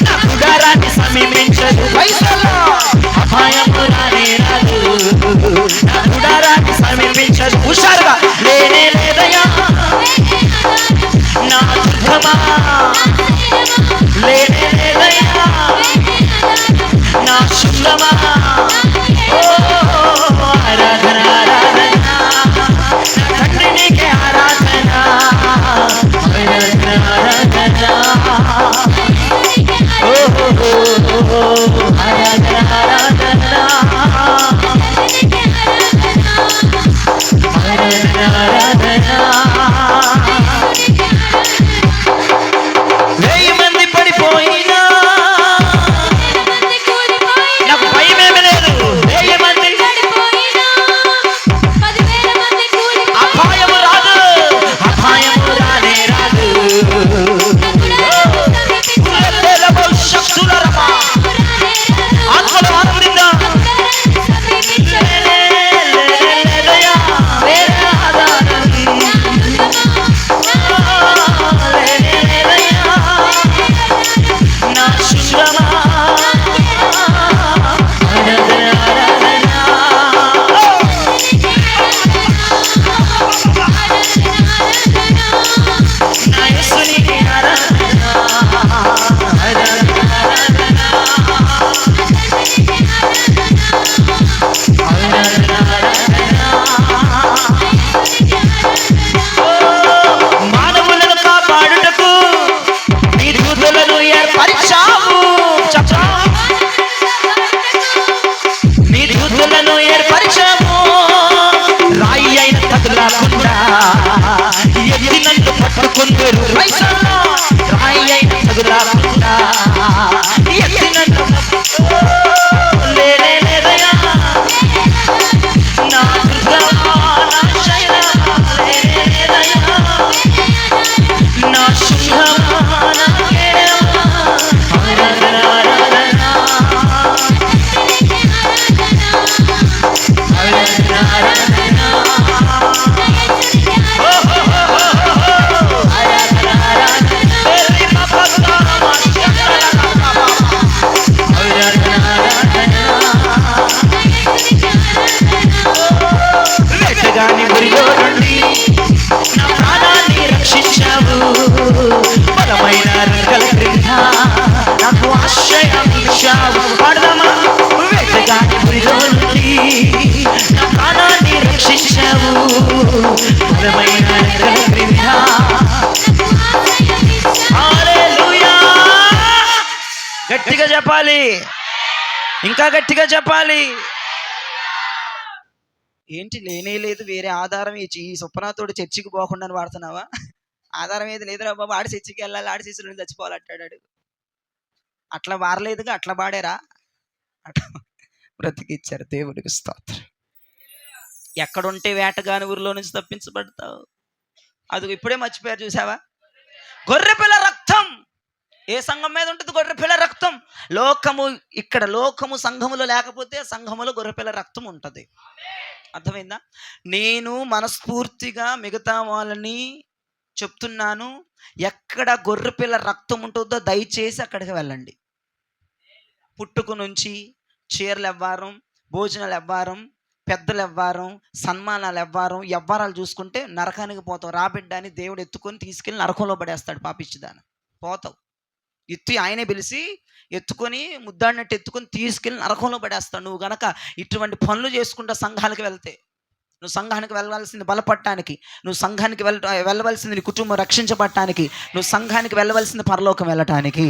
నా గుడారాన్ని సమీపించదు. అపాయము రానే రాదు, నా గుడారాన్ని సమీపించదు. హుషారుగా లేనే లేదయా నా దుఃఖమా, లేనే లేదయా నా శుద్ధమా. ఓ ఆరాధన ఆరాధన నా తండ్రి నీకే ఆరాధన, ఆరాధన ఆరాధన. ఓ ఆరాధన ఆరాధన ఆరాధన ఆరాధన. 1000 మంది పడిపోయినా నాకు భయమేమి లేదు. 1000 మంది అపాయము రాదు, అపాయము రానే రాదు. శక్తుల రమా ఆత్మలు ఆనందిద్దాం. లేదయా వేరే ఆధారం, లేదయా నా శుద్ధమా, ఆరాధన ఆరాధన నా యేసు నీకే ఆరాధన, ఆరాధన ఆరాధన ఆరాధన ఆరాధన. మానవులను కాపాడుటకు నీ దూతలను ఏర్పరిచావు. నీ దూతలను ఏర్పరిచావు. రాయి అయిన తగులాకుండా ఎత్తి నన్ను పట్టుకుందరు. రాయి అయిన తగులాకుండా ఎత్తి నన్ను. లేనే లేదయా నా దుర్గమా నా శైలమా, లేనే లేదయా నా శుద్ధమా నా కేడమా, ఆరాధన ఆరాధన ఆరాధన ఆరాధన. ఓ ఆరాధన ఆరాధన ఆరాధన ఆరాధన. వేటగాని గురిలో నుండి నా ప్రాణాన్ని రక్షించావు. బలమైన రెక్కల క్రింద నాకు ఆశ్రయం ఇచ్చావు. పాడదామా? వేటగాని గురిలో నుండి నా ప్రాణాన్ని రక్షించావు. బలమైన రెక్కల క్రింద. హల్లెలూయా. గట్టిగా చెప్పాలి, ఇంకా గట్టిగా చెప్పాలి. ఏంటి లేనే లేదు వేరే ఆధారం ఈ సుప్పనాథోడు చర్చికి పోకుండా వాడుతున్నావా? ఆధారం ఏది లేదురా బాబు, ఆడి చర్చికి వెళ్ళాలి, ఆడి శిష్యులు చచ్చిపోవాలంటాడు. అట్లా వారలేదుగా, అట్లా పాడారా, అట్లా బ్రతికిచ్చారు. దేవుడికి స్తోత్రం. ఎక్కడుంటే వేటగాని ఊరిలో నుంచి తప్పించబడతావు. అది ఇప్పుడే మర్చిపోయారు చూసావా? గొర్రెపిల్ల రక్తం ఏ సంఘం మీద ఉంటుంది? గొర్రెపిల్ల రక్తం. ఇక్కడ లోకము సంఘములో లేకపోతే సంఘములో గొర్రెపిల్ల రక్తం ఉంటుంది. అర్థమైందా? నేను మనస్ఫూర్తిగా మిగతా వాళ్ళని చెప్తున్నాను, ఎక్కడ గొర్రెపిల్ల రక్తం ఉంటుందో దయచేసి అక్కడికి వెళ్ళండి. పుట్టుకు నుంచి చీరలు ఎవ్వారం, భోజనాలు ఎవ్వారం, పెద్దలు ఎవ్వారం, సన్మానాలు ఎవ్వారం, ఎవ్వారాలు చూసుకుంటే నరకానికి పోతావు. రాబిడ్డ అని దేవుడు ఎత్తుకొని తీసుకెళ్ళి నరకంలో పడేస్తాడు. పాపిచ్చిదాన్ని పోతావు. ఆయనే పిలిచి ఎత్తుకొని ముద్దాడినట్టు ఎత్తుకొని తీసుకెళ్ళి నరకంలో పడేస్తాడు. నువ్వు గనక ఇటువంటి పనులు చేసుకుంటా సంఘానికి వెళ్తే, నువ్వు సంఘానికి వెళ్ళవలసింది బలపడటానికి, నువ్వు సంఘానికి వెళ్ళవలసింది నీ కుటుంబం రక్షించబడటానికి, నువ్వు సంఘానికి వెళ్ళవలసింది పరలోకం వెళ్ళటానికి.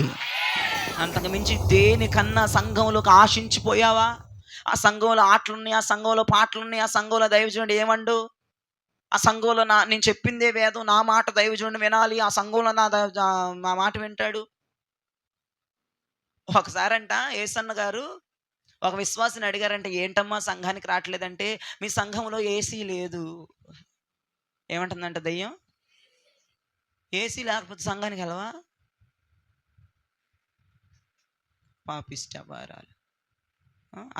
అంతకు మించి దేనికన్నా సంఘంలోకి ఆశించిపోయావా? ఆ సంఘంలో ఆటలున్నాయి, ఆ సంఘంలో పాటలున్నాయి, ఆ సంఘంలో దైవజనుడు ఏమండు, ఆ సంఘంలో నేను చెప్పిందే వేదం, నా మాట దైవజనుడు వినాలి, ఆ సంఘంలో నా మాట వింటాడు. ఒకసారంట యేసన్న గారు ఒక విశ్వాసిని అడిగారంటే, ఏంటమ్మా సంఘానికి రావట్లేదంటే, మీ సంఘంలో ఏసీ లేదు. ఏమంటుందంట దయ్యం? ఏసీ లేకపోతే సంఘానికి వెళ్ళవా? పాపిష్టవారాలు.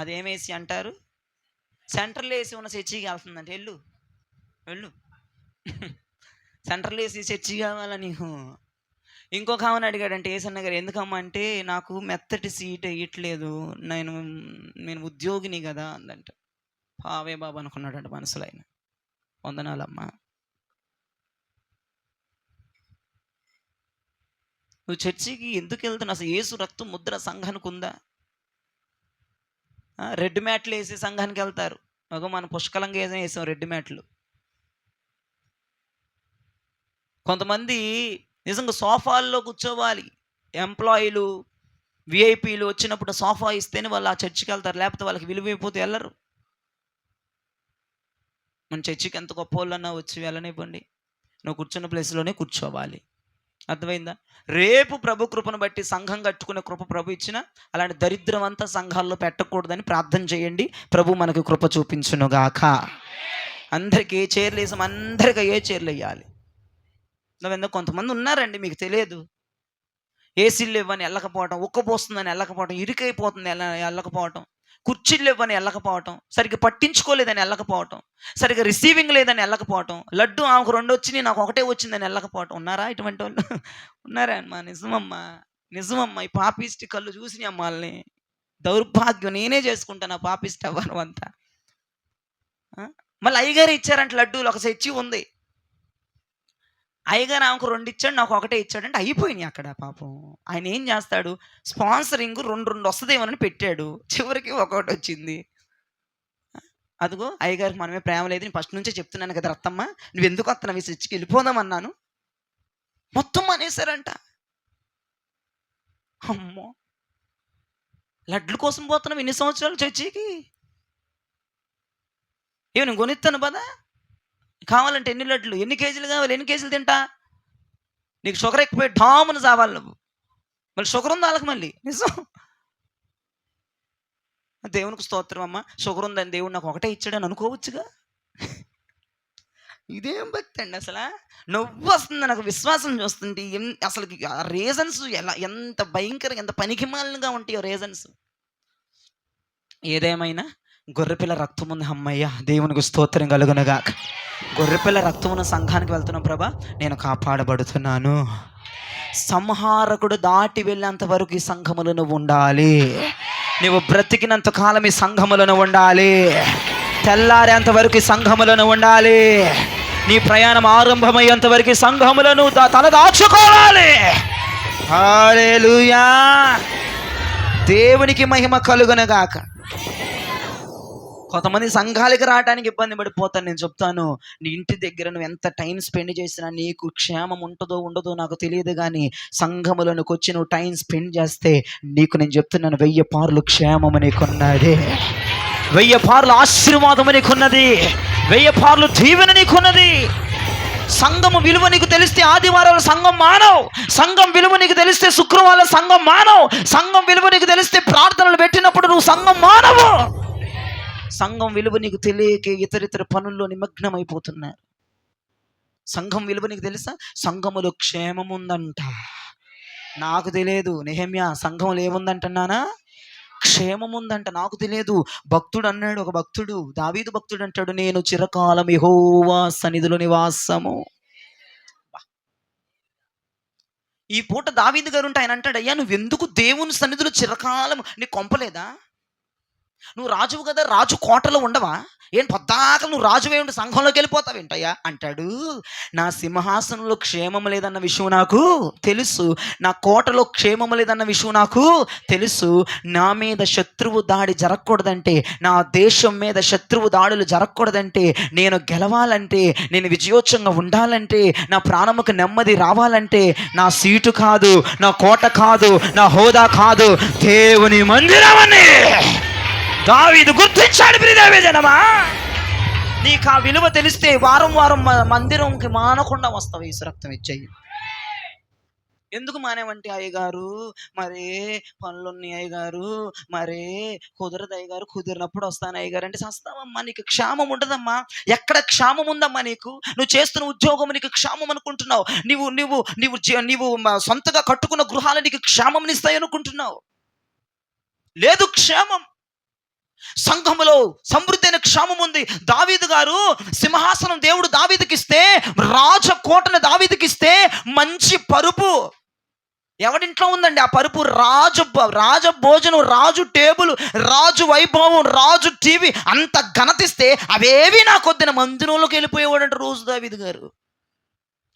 అదేం ఏసీ అంటారు? సెంట్రల్ ఏసీ ఉన్న చర్చికి వెళ్తుందంటే, వెళ్ళు సెంట్రల్ ఏసీ చర్చి కావాలా నీకు? ఇంకొక ఆమెను అడిగాడంటే యేసన్న గారు, ఎందుకమ్మా అంటే, నాకు మెత్తటి సీట్ వేయట్లేదు, నేను ఉద్యోగిని కదా అందంట. పావే బాబు అనుకున్నాడంట మనసులో ఆయన. వందనాలమ్మా. నువ్వు చర్చికి ఎందుకు వెళ్తున్నావు? అసలు యేసు రక్తం ముద్ర సంఘానికి ఉందా? రెడ్ మ్యాట్లు వేసి సంఘానికి వెళ్తారు. మన పుష్కలంగా వేసాం రెడ్ మ్యాట్లు. కొంతమంది నిజంగా సోఫాల్లో కూర్చోవాలి. ఎంప్లాయీలు, విఐపీలు వచ్చినప్పుడు సోఫా ఇస్తేనే వాళ్ళు ఆ చర్చికి వెళ్తారు, లేకపోతే వాళ్ళకి విలువైపోతే వెళ్ళరు. మన చర్చికి ఎంత గొప్ప వాళ్ళన్నా వచ్చి వెళ్ళనివ్వండి, నువ్వు కూర్చున్న ప్లేస్లోనే కూర్చోవాలి. అర్థమైందా? రేపు ప్రభు కృపను బట్టి సంఘం కట్టుకునే కృప ప్రభు ఇచ్చిన అలాంటి దరిద్రం అంతా సంఘాల్లో పెట్టకూడదని ప్రార్థన చేయండి. ప్రభు మనకు కృప చూపించునుగాక. అందరికీ ఏ చీరలు వేసాం, అందరికీ ఏ చీరలు వేయాలి. నువ్వెందుకు కొంతమంది ఉన్నారండి, మీకు తెలియదు, ఏసీలు ఇవ్వని వెళ్ళకపోవటం, ఉక్కపోస్తుందని వెళ్ళకపోవటం, ఇరుకైపోతుంది వెళ్ళకపోవటం, కుర్చీలు ఇవ్వని వెళ్ళకపోవటం, సరిగ్గా పట్టించుకోలేదని వెళ్ళకపోవటం, సరిగ్గా రిసీవింగ్ లేదని వెళ్ళకపోవటం, లడ్డు ఆమెకు 2 వచ్చినాయి నాకు 1 వచ్చిందని వెళ్ళకపోవటం. ఉన్నారా ఇటువంటి వాళ్ళు? ఉన్నారా అమ్మా? నిజమమ్మా. ఈ పాపిష్టి కళ్ళు చూసినాయి అమ్మాల్ని. దౌర్భాగ్యం, నేనే చేసుకుంటాను ఆ పాపిష్టి అవ్వను అంతా. మళ్ళీ అయ్యగారు ఇచ్చారంట లడ్డూలు, ఒక చర్చి ఉంది, అయ్యగారు ఆమెకు 2 ఇచ్చాడు, నాకు 1 ఇచ్చాడంటే అయిపోయినాయి అక్కడ. పాపం ఆయన ఏం చేస్తాడు, స్పాన్సరింగ్ 2 వస్తుందేమోనని పెట్టాడు, చివరికి 1 వచ్చింది. అదిగో అయ్యగారికి మనమే ప్రేమ లేదు, నేను ఫస్ట్ నుంచే చెప్తున్నాను కదా రత్తమ్మ, నువ్వు ఎందుకు వస్తున్నావు ఈ చర్చికి, వెళ్ళిపోదామన్నాను, మొత్తం అనేసారంట. అమ్మో, లడ్ల కోసం పోతున్నావు ఎన్ని సంవత్సరాలు చర్చికి? నేను కొనిస్తాను పదా, కావాలంటే ఎన్ని లడ్లు, ఎన్ని కేజీలు కావాలి, ఎన్ని కేజీలు తింటా, నీకు షుగర్ ఎక్కువై డామును చావాలి నువ్వు, మళ్ళీ షుగర్ ఉంది వాళ్ళకి మళ్ళీ. నిజం, దేవునికి స్తోత్రం అమ్మ, షుగర్ ఉందని దేవుడు నాకు 1 ఇచ్చాడని అనుకోవచ్చుగా. ఇదేం భక్తి అండి అసలు? నవ్వు వస్తుంది నాకు విశ్వాసం చూస్తుంటే. అసలు రీజన్స్ ఎంత భయంకరంగా, ఎంత పనికిమాలినగా ఉంటాయో రీజన్స్. ఏదేమైనా గొర్రెపిల్ల రక్తం ఉంది, అమ్మయ్య దేవునికి స్తోత్రం కలుగునగా. గొర్రెపిల్ల రక్తం ఉన్న సంఘానికి వెళ్తున్నా, ప్రభా నేను కాపాడబడుతున్నాను. సంహారకుడు దాటి వెళ్ళేంత వరకు ఈ సంఘములను ఉండాలి, నువ్వు బ్రతికినంత కాలం ఈ సంఘములను ఉండాలి, తెల్లారేంత వరకు ఈ సంఘములను ఉండాలి, నీ ప్రయాణం ఆరంభమయ్యేంత వరకు ఈ సంఘములను తల దాచుకోవాలి. హల్లెలూయా, దేవునికి మహిమ కలుగునగాక. కొంతమంది సంఘాలకి రావడానికి ఇబ్బంది పడిపోతాను. నేను చెప్తాను, నీ ఇంటి దగ్గర నువ్వు ఎంత టైం స్పెండ్ చేసినా నీకు క్షేమం ఉంటుందో ఉండదో నాకు తెలియదు, కానీ సంఘములోనికి వచ్చి నువ్వు టైం స్పెండ్ చేస్తే నీకు నేను చెప్తున్నాను 1000 పార్లు క్షేమము నీకున్నది, 1000 పార్లు ఆశీర్వాదము నీకున్నది, 1000 పార్లు దీవెన నీకున్నది. సంఘము విలువ నీకు తెలిస్తే ఆదివారాలు సంఘం మానవు, సంఘం విలువ నీకు తెలిస్తే శుక్రవారం సంఘం మానవు, సంఘం విలువ నీకు తెలిస్తే ప్రార్థనలు పెట్టినప్పుడు నువ్వు సంఘం మానవు. సంఘం విలువ నీకు తెలియక ఇతరితర పనుల్లో నిమగ్నమైపోతున్నారు. సంఘం విలువ నీకు తెలుసా? సంఘములో క్షేమం ఉందంట. నాకు తెలియదు. నెహెమ్యా, సంఘంలో ఏముందంటున్నానా? క్షేమం ఉందంట. నాకు తెలియదు. భక్తుడు అన్నాడు, ఒక భక్తుడు, దావీదు భక్తుడు అంటాడు, నేను చిరకాలం యెహోవా సన్నిధిలో నివాసము. ఈ పూట దావీదు గారు ఉంటే ఆయన అంటాడు, అయ్యా నువ్వెందుకు దేవుని సన్నిధిలో చిరకాలం, నీకు కొంపలేదా? నువ్వు రాజువు కదా, రాజు కోటలో ఉండవా? ఏం పొద్దాక నువ్వు రాజువే ఉండి సంఘంలోకి వెళ్ళిపోతావేంటయ్యా అంటాడు. నా సింహాసనంలో క్షేమం లేదన్న విషయం నాకు తెలుసు, నా కోటలో క్షేమం లేదన్న విషయం నాకు తెలుసు. నా మీద శత్రువు దాడి జరగకూడదంటే, నా దేశం మీద శత్రువు దాడులు జరగకూడదంటే, నేను గెలవాలంటే, నేను విజయోత్సవంగా ఉండాలంటే, నా ప్రాణముకు నెమ్మది రావాలంటే, నా సీటు కాదు, నా కోట కాదు, నా హోదా కాదు, దేవుని మందిరం అని దావీదు గుర్తించాడు. ప్రియదేవ జనమా, నీకు ఆ విలువ తెలిస్తే వారం వారం మందిరంకి మానకుండా వస్తావు. ఈ రక్తం ఇచ్చేయి. ఎందుకు మానేవంటే, అయ్యగారు మరే పనులున్నాయి అయ్యగారు, మరే కుదరదు అయ్యగారు, కుదిరినప్పుడు వస్తాను అయ్యగారు అంటే సస్తావమ్మా. నీకు క్షామం ఉండదమ్మా. ఎక్కడ క్షామం ఉందమ్మా నీకు? నువ్వు చేస్తున్న ఉద్యోగం నీకు క్షామం అనుకుంటున్నావు. నీవు సొంతగా కట్టుకున్న గృహాలు నీకు క్షామం ఇస్తాయి అనుకుంటున్నావు. లేదు క్షేమం. సంఘములో సమృద్ధి అయిన క్షేమం ఉంది. దావీదు గారు సింహాసనం దేవుడు దావీదుకి ఇస్తే, రాజకోటను దావీదుకి ఇస్తే మంచి పరుపు ఎవడింట్లో ఉందండి? ఆ పరుపు రాజ భోజనం, రాజు టేబుల్, రాజు వైభవం, రాజు టీవీ, అంత ఘనతిస్తే అవేవి నాకొద్దిన మందిరంలోకి వెళ్ళిపోయేవాడంట రోజు దావీదు గారు.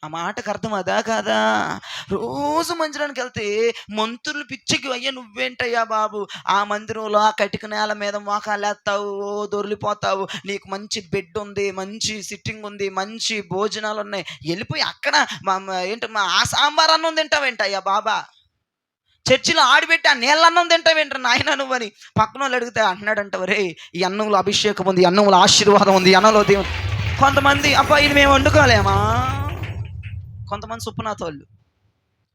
ఆ మాటకు అర్థం అదా కాదా? రోజు మందిరానికి వెళ్తే మంత్రులు పిచ్చికి, అయ్యా నువ్వేంటయ్యా బాబు ఆ మందిరంలో ఆ కటిక నేల మీద మోకాలేస్తావు, దొరికిపోతావు, నీకు మంచి బెడ్ ఉంది, మంచి సిట్టింగ్ ఉంది, మంచి భోజనాలు ఉన్నాయి, వెళ్ళిపోయి అక్కడ ఆ సాంబార్ అన్నం తింటావేంటయ్యా బాబా? చర్చిలో ఆడిపెట్టి ఆ నీళ్ళ అన్నం తింటావేంటారు నాయన నువ్వని పక్కన వాళ్ళు అడిగితే అంటున్నాడంట, రే ఈ అన్నంలో అభిషేకం ఉంది, అన్నంలో ఆశీర్వాదం ఉంది, అన్నంలో దేవుడు. కొంతమంది అబ్బా ఇది మేము వండుకోలేమా? కొంతమంది సుప్పనాథ వాళ్ళు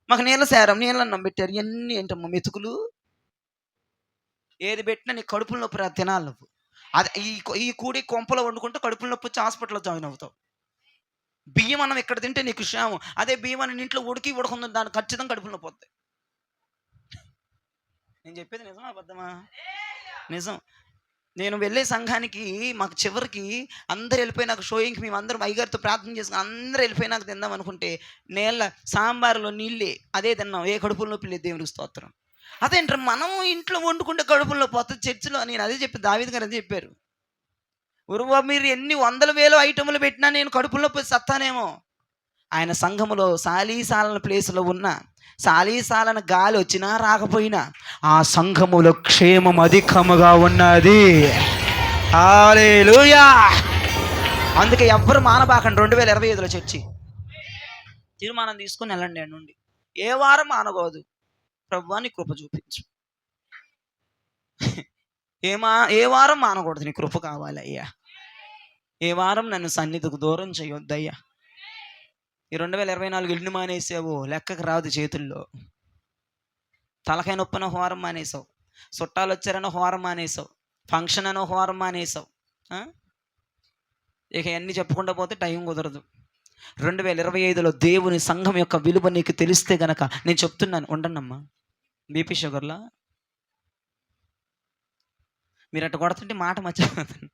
మాకు నీళ్ళ సారం, నీళ్ళ అన్నం పెట్టారు. ఇవన్నీ ఏంటమ్మా మెతుకులు? ఏది పెట్టినా నీ కడుపుల నొప్పి తినాలి నువ్వు. అది ఈ కూడి కొంపలో వండుకుంటే కడుపుల నొప్పి వచ్చి హాస్పిటల్లో జాయిన్ అవుతావు. బియ్యం అన్నం ఇక్కడ తింటే నీకు క్షేమం. అదే బియ్యం అన్నం ఇంట్లో ఉడకుంది దాన్ని ఖచ్చితంగా కడుపుల నొప్పి వస్తాయి. నేను చెప్పేది నిజమా అబద్ధమా? నిజం. నేను వెళ్ళే సంఘానికి మాకు చివరికి అందరు వెళ్ళిపోయినాక షోయింగ్కి మేము అందరం అయ్యగారితో ప్రార్థన చేసుకుని అందరూ వెళ్ళిపోయినాక తిందాం అనుకుంటే నీళ్ళ సాంబార్లో నీళ్ళే అదే తిన్నాం. ఏ కడుపుల నొప్పి లేదు, దేవునికి స్తోత్రం. అదేంటారు మనం ఇంట్లో వండుకుంటే కడుపులో పోతుంది. చర్చిలో నేను అదే చెప్పి దావీదు గారు అదే చెప్పారు. ఉరువా మీరు ఎన్ని 100,000 ఐటములు పెట్టినా నేను కడుపుల నొప్పి సత్తానేమో. ఆయన సంఘములో సాలీసాలన ప్లేసులో ఉన్న, సాలీసాలన గాలి వచ్చినా రాకపోయినా ఆ సంఘములో క్షేమం అధికముగా ఉన్నది. హల్లెలూయా. అందుకే ఎవ్వరు మానబాకండి. 2025లో చర్చి తీర్మానం తీసుకుని వెళ్ళండి. అండి నుండి ఏ వారం మానకూడదు. ప్రభువా నీ కృప చూపించు. ఏ వారం మానకూడదు. నీ కృప కావాలి అయ్యా. ఏ వారం నన్ను సన్నిధికి దూరం చేయొద్దయ్యా. ఈ 2024 ఇల్లు మానేసావు, లెక్కకు రాదు చేతుల్లో. తలకాయ నొప్పిన హోరం మానేసావు, చుట్టాలు వచ్చారనో హోరం మానేసావు, ఫంక్షన్ అనో హోరం మానేసావు. ఇక అన్నీ చెప్పుకుంటూ పోతే టైం కుదరదు. 2025లో దేవుని సంఘం యొక్క విలువ నీకు తెలిస్తే గనక నేను చెప్తున్నాను, ఉండండమ్మా. బీపీ షుగర్లా మీరు అట్ట కొడుతుంటే మాట మర్చిపోతాను.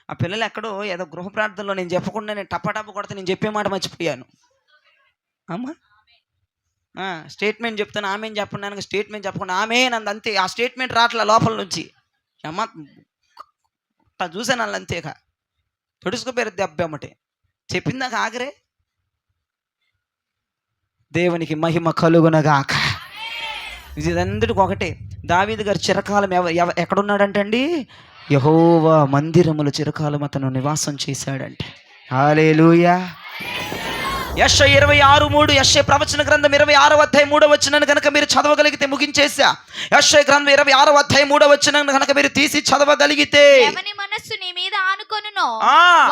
ఆ పిల్లలు ఎక్కడో ఏదో గృహ ప్రార్థనలో నేను చెప్పకుండా నేను టప్ప కొడితే నేను చెప్పే మాట మర్చిపోయాను. అమ్మా స్టేట్మెంట్ చెప్తాను, ఆమెను చెప్పండి, స్టేట్మెంట్ చెప్పకుండా ఆమె నంది అంతే. ఆ స్టేట్మెంట్ రావట్లే లోపల నుంచి. అమ్మ చూసాను వాళ్ళు అంతేగా తొడుచుకుపోయారు దెబ్బమ్మటే. చెప్పిందాక ఆగరే. దేవునికి మహిమ కలుగునగాక. ఇదందరికీ ఒకటే. దావీదు గారు చిరకాలం ఎక్కడున్నాడంటండి? యెహోవా మందిరములో చిరకాలం అతను నివాసం చేశాడంటే. హల్లెలూయా. యెషయా 26:3, యెషయా ప్రవచన గ్రంథం 26వ అధ్యాయం 3వ వచనాన్ని కనుక మీరు చదవగలిగితే ముగించేసా. యెషయా గ్రంథం 26వ అధ్యాయం 3వ వచనాన్ని కనుక మీరు తీసి చదవగలిగితే, ఎవని మనస్సు నీ మీద ఆనుకొనునో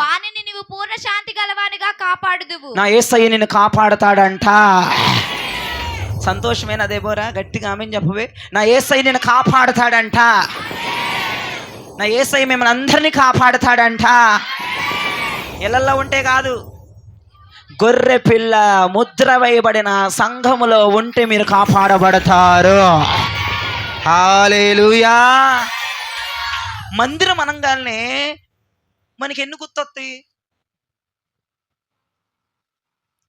వానిని నీవు పూర్ణ శాంతి గలవానిగా కాపాడుదువు. నా యేసయ్య నిన్ను కాపాడతాడంట. సంతోషమైన దేబోరా, గట్టిగా ఆమేన్ చెప్పవే. నా యేసయ్య నిన్ను కాపాడతాడంట. నా యేసయ్య మిమ్మల్ని అందరినీ కాపాడతాడంట. ఇళ్ళల్లో ఉంటే కాదు, గొర్రె పిల్ల ముద్ర వేయబడిన సంఘములో ఉంటే మీరు కాపాడబడతారు. హల్లెలూయా. మందిరం అనగానే మనకి ఎన్ని గుర్తొస్తాయి?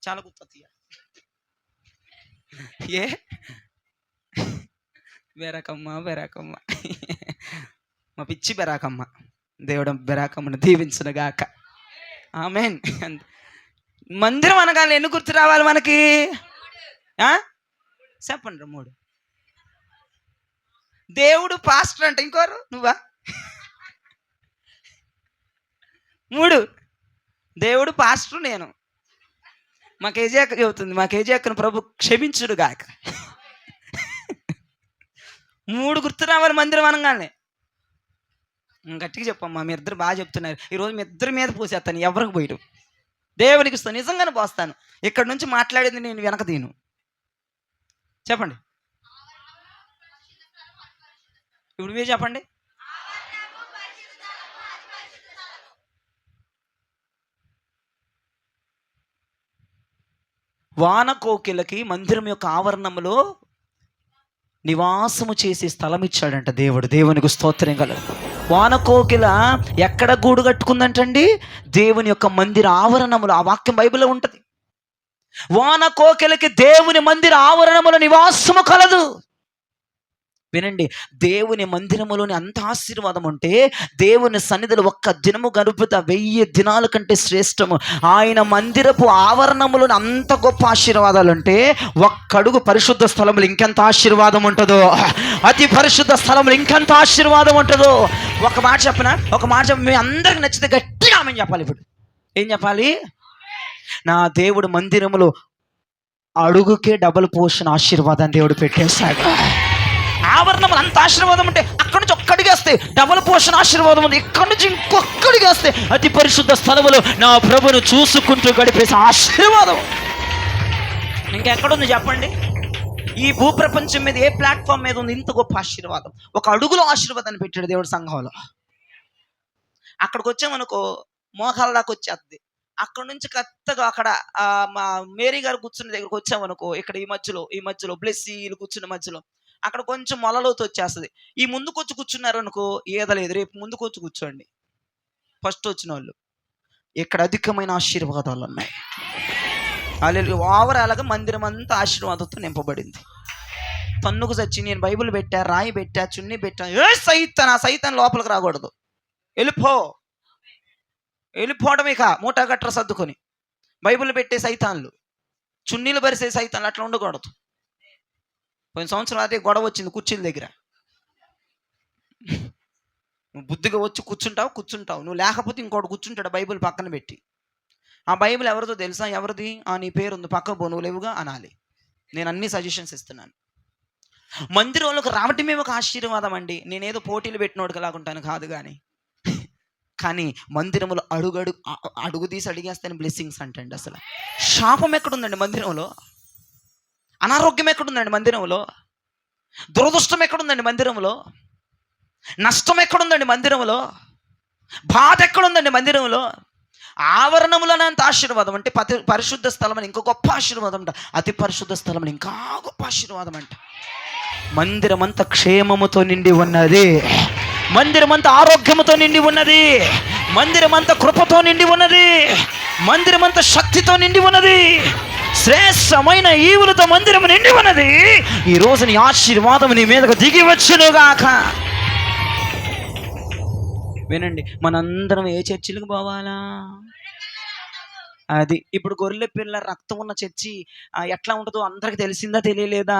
చాలా గుర్తొస్తాయి. వేరకమ్మ మా పిచ్చి బెరాకమ్మ. దేవుడు బెరాకమ్మను దీవించునుగాక. ఆమేన్. మందిరం అనగానే ఎన్ని గుర్తు రావాలి మనకి? చెప్పండి. 3. దేవుడు పాస్టర్ అంటే ఇంకోరు నువ్వా? 3. దేవుడు పాస్టర్, నేను. మా కేజీ అక్క చెబుతుంది, మా కేజీ అక్కను ప్రభు క్షమించుడుగాక. 3 గుర్తు రావాలి మందిరం అనగానే. గట్టిగా చెప్పమ్మా, మీ ఇద్దరు బాగా చెప్తున్నారు. ఈరోజు మీ ఇద్దరి మీద పోసేస్తాను, ఎవరికి పోయడం. దేవునికి ఇస్తాను, నిజంగానే పోస్తాను. ఇక్కడ నుంచి మాట్లాడేది నేను వెనక తీను. చెప్పండి. ఇప్పుడు మీరు చెప్పండి. వాన కోకిలకి మందిరం యొక్క ఆవరణంలో నివాసము చేసే స్థలం ఇచ్చాడంట దేవుడు. దేవునికి స్తోత్రం కలదు. వాన కోకిల ఎక్కడ గూడు కట్టుకుందంటండి? దేవుని యొక్క మందిర ఆవరణములు. ఆ వాక్యం బైబిల్లో ఉంటుంది. వాన కోకిలకి దేవుని మందిర ఆవరణముల నివాసము కలదు. వినండి, దేవుని మందిరములోని అంత ఆశీర్వాదం ఉంటే దేవుని సన్నిధిలో ఒక్క దినము గడుపుతా 1000 దినాల కంటే శ్రేష్టము. ఆయన మందిరపు ఆవరణములోని అంత గొప్ప ఆశీర్వాదాలు ఉంటే ఒక్కడుగు పరిశుద్ధ స్థలములు ఇంకెంత ఆశీర్వాదం ఉంటుందో, అతి పరిశుద్ధ స్థలములు ఇంకెంత ఆశీర్వాదం ఉంటుందో. ఒక మాట చెప్ప మీ అందరికి నచ్చితే గట్టిగా ఆమె చెప్పాలి. ఇప్పుడు ఏం చెప్పాలి? నా దేవుడు మందిరములో అడుగుకే డబుల్ పోర్షన్ ఆశీర్వాదాన్ని దేవుడు పెట్టేశాడు. ఆవరణం అంత ఆశీర్వాదం ఉంటే అక్కడి నుంచి ఒక్కడిగేస్తే డబుల్ పోర్షన్ ఆశీర్వాదం ఉంది. ఇక్కడి నుంచి ఇంకొక్కడిగేస్తే అతి పరిశుద్ధ స్థలములో నా ప్రభును చూసుకుంటూ గడిపేసే ఆశీర్వాదం ఇంకెక్కడుంది చెప్పండి? ఈ భూప్రపంచం మీద ఏ ప్లాట్ఫామ్ మీద ఉంది ఇంత గొప్ప ఆశీర్వాదం? ఒక అడుగులో ఆశీర్వాదాన్ని పెట్టాడు దేవుడు సంఘంలో. అక్కడికి వచ్చామనుకో మోకాళ్ళ దాకా వచ్చేస్తుంది. అక్కడ నుంచి కరెక్ట్గా అక్కడ మా మేరీ గారు కూర్చున్న దగ్గరకు వచ్చామనుకో, ఇక్కడ ఈ మధ్యలో బ్లెస్సీలు కూర్చున్న మధ్యలో అక్కడ కొంచెం మొలలోతు వచ్చేస్తుంది. ఈ ముందుకు వచ్చి కూర్చున్నారు అనుకో, ఏదలేదు. రేపు ముందుకు వచ్చి కూర్చోండి. ఫస్ట్ వచ్చిన వాళ్ళు ఇక్కడ అధికమైన ఆశీర్వాదాలు ఉన్నాయి. ఓవరాల్గా మందిరం అంతా ఆశీర్వాదంతో నింపబడింది. తన్నుకు చచ్చి నేను బైబిల్ పెట్టా, రాయి పెట్టా, చున్నీ పెట్టా, సైతాన్ లోపలికి రాకూడదు. వెళ్ళిపోవడం. ఇక మూట గట్ర సర్దుకొని బైబిల్ పెట్టే సైతాన్లు, చున్నీలు పరిసే సైతాన్లు అట్లా ఉండకూడదు. పోయిన సంవత్సరం అదే గొడవ వచ్చింది కుర్చీల దగ్గర. నువ్వు బుద్ధిగా వచ్చి కూర్చుంటావు. నువ్వు లేకపోతే ఇంకోటి కూర్చుంటాడు బైబిల్ పక్కన పెట్టి. ఆ బైబిల్ ఎవరిదో తెలుసా? ఎవరిది? నీ పేరు ఉంది, పక్క పో, నువ్వు లేవుగా అనాలి. నేను అన్ని సజెషన్స్ ఇస్తున్నాను. మందిరంలోకి రావటమే ఒక ఆశీర్వాదం అండి. నేనేదో పోటీలు పెట్టినోడికి లాగుంటాను కాదు, కానీ మందిరంలో అడుగు తీసి అడిగేస్తాను బ్లెస్సింగ్స్ అంటండి. అసలు శాపం ఎక్కడుందండి మందిరంలో? అనారోగ్యం ఎక్కడుందండి మందిరంలో? దురదృష్టం ఎక్కడుందండి మందిరంలో? నష్టం ఎక్కడుందండి మందిరంలో? బాధ ఎక్కడుందండి మందిరంలో? ఆవరణములోనే అంత ఆశీర్వాదం అంటే పరిశుద్ధ స్థలం అని ఇంకో గొప్ప ఆశీర్వాదం అంట. అతి పరిశుద్ధ స్థలం అని ఇంకా గొప్ప ఆశీర్వాదం అంట. మందిరం అంతా క్షేమముతో నిండి ఉన్నది. మందిరం అంతా ఆరోగ్యముతో నిండి ఉన్నది. మందిరం అంతా కృపతో నిండి ఉన్నది. మందిరం అంతా శక్తితో నిండి ఉన్నది. శ్రేష్టమైన ఈవులతో మందిరం నిండి ఉన్నది. ఈ రోజు నీ ఆశీర్వాదం నీ మీదకు దిగి వచ్చునుగాక. వినండి, మనందరం ఏ చర్చిలకు పోవాలా? అది ఇప్పుడు గొర్రెల పిల్ల రక్తం ఉన్న చర్చి ఎట్లా ఉంటుందో అందరికి తెలిసిందా తెలియలేదా?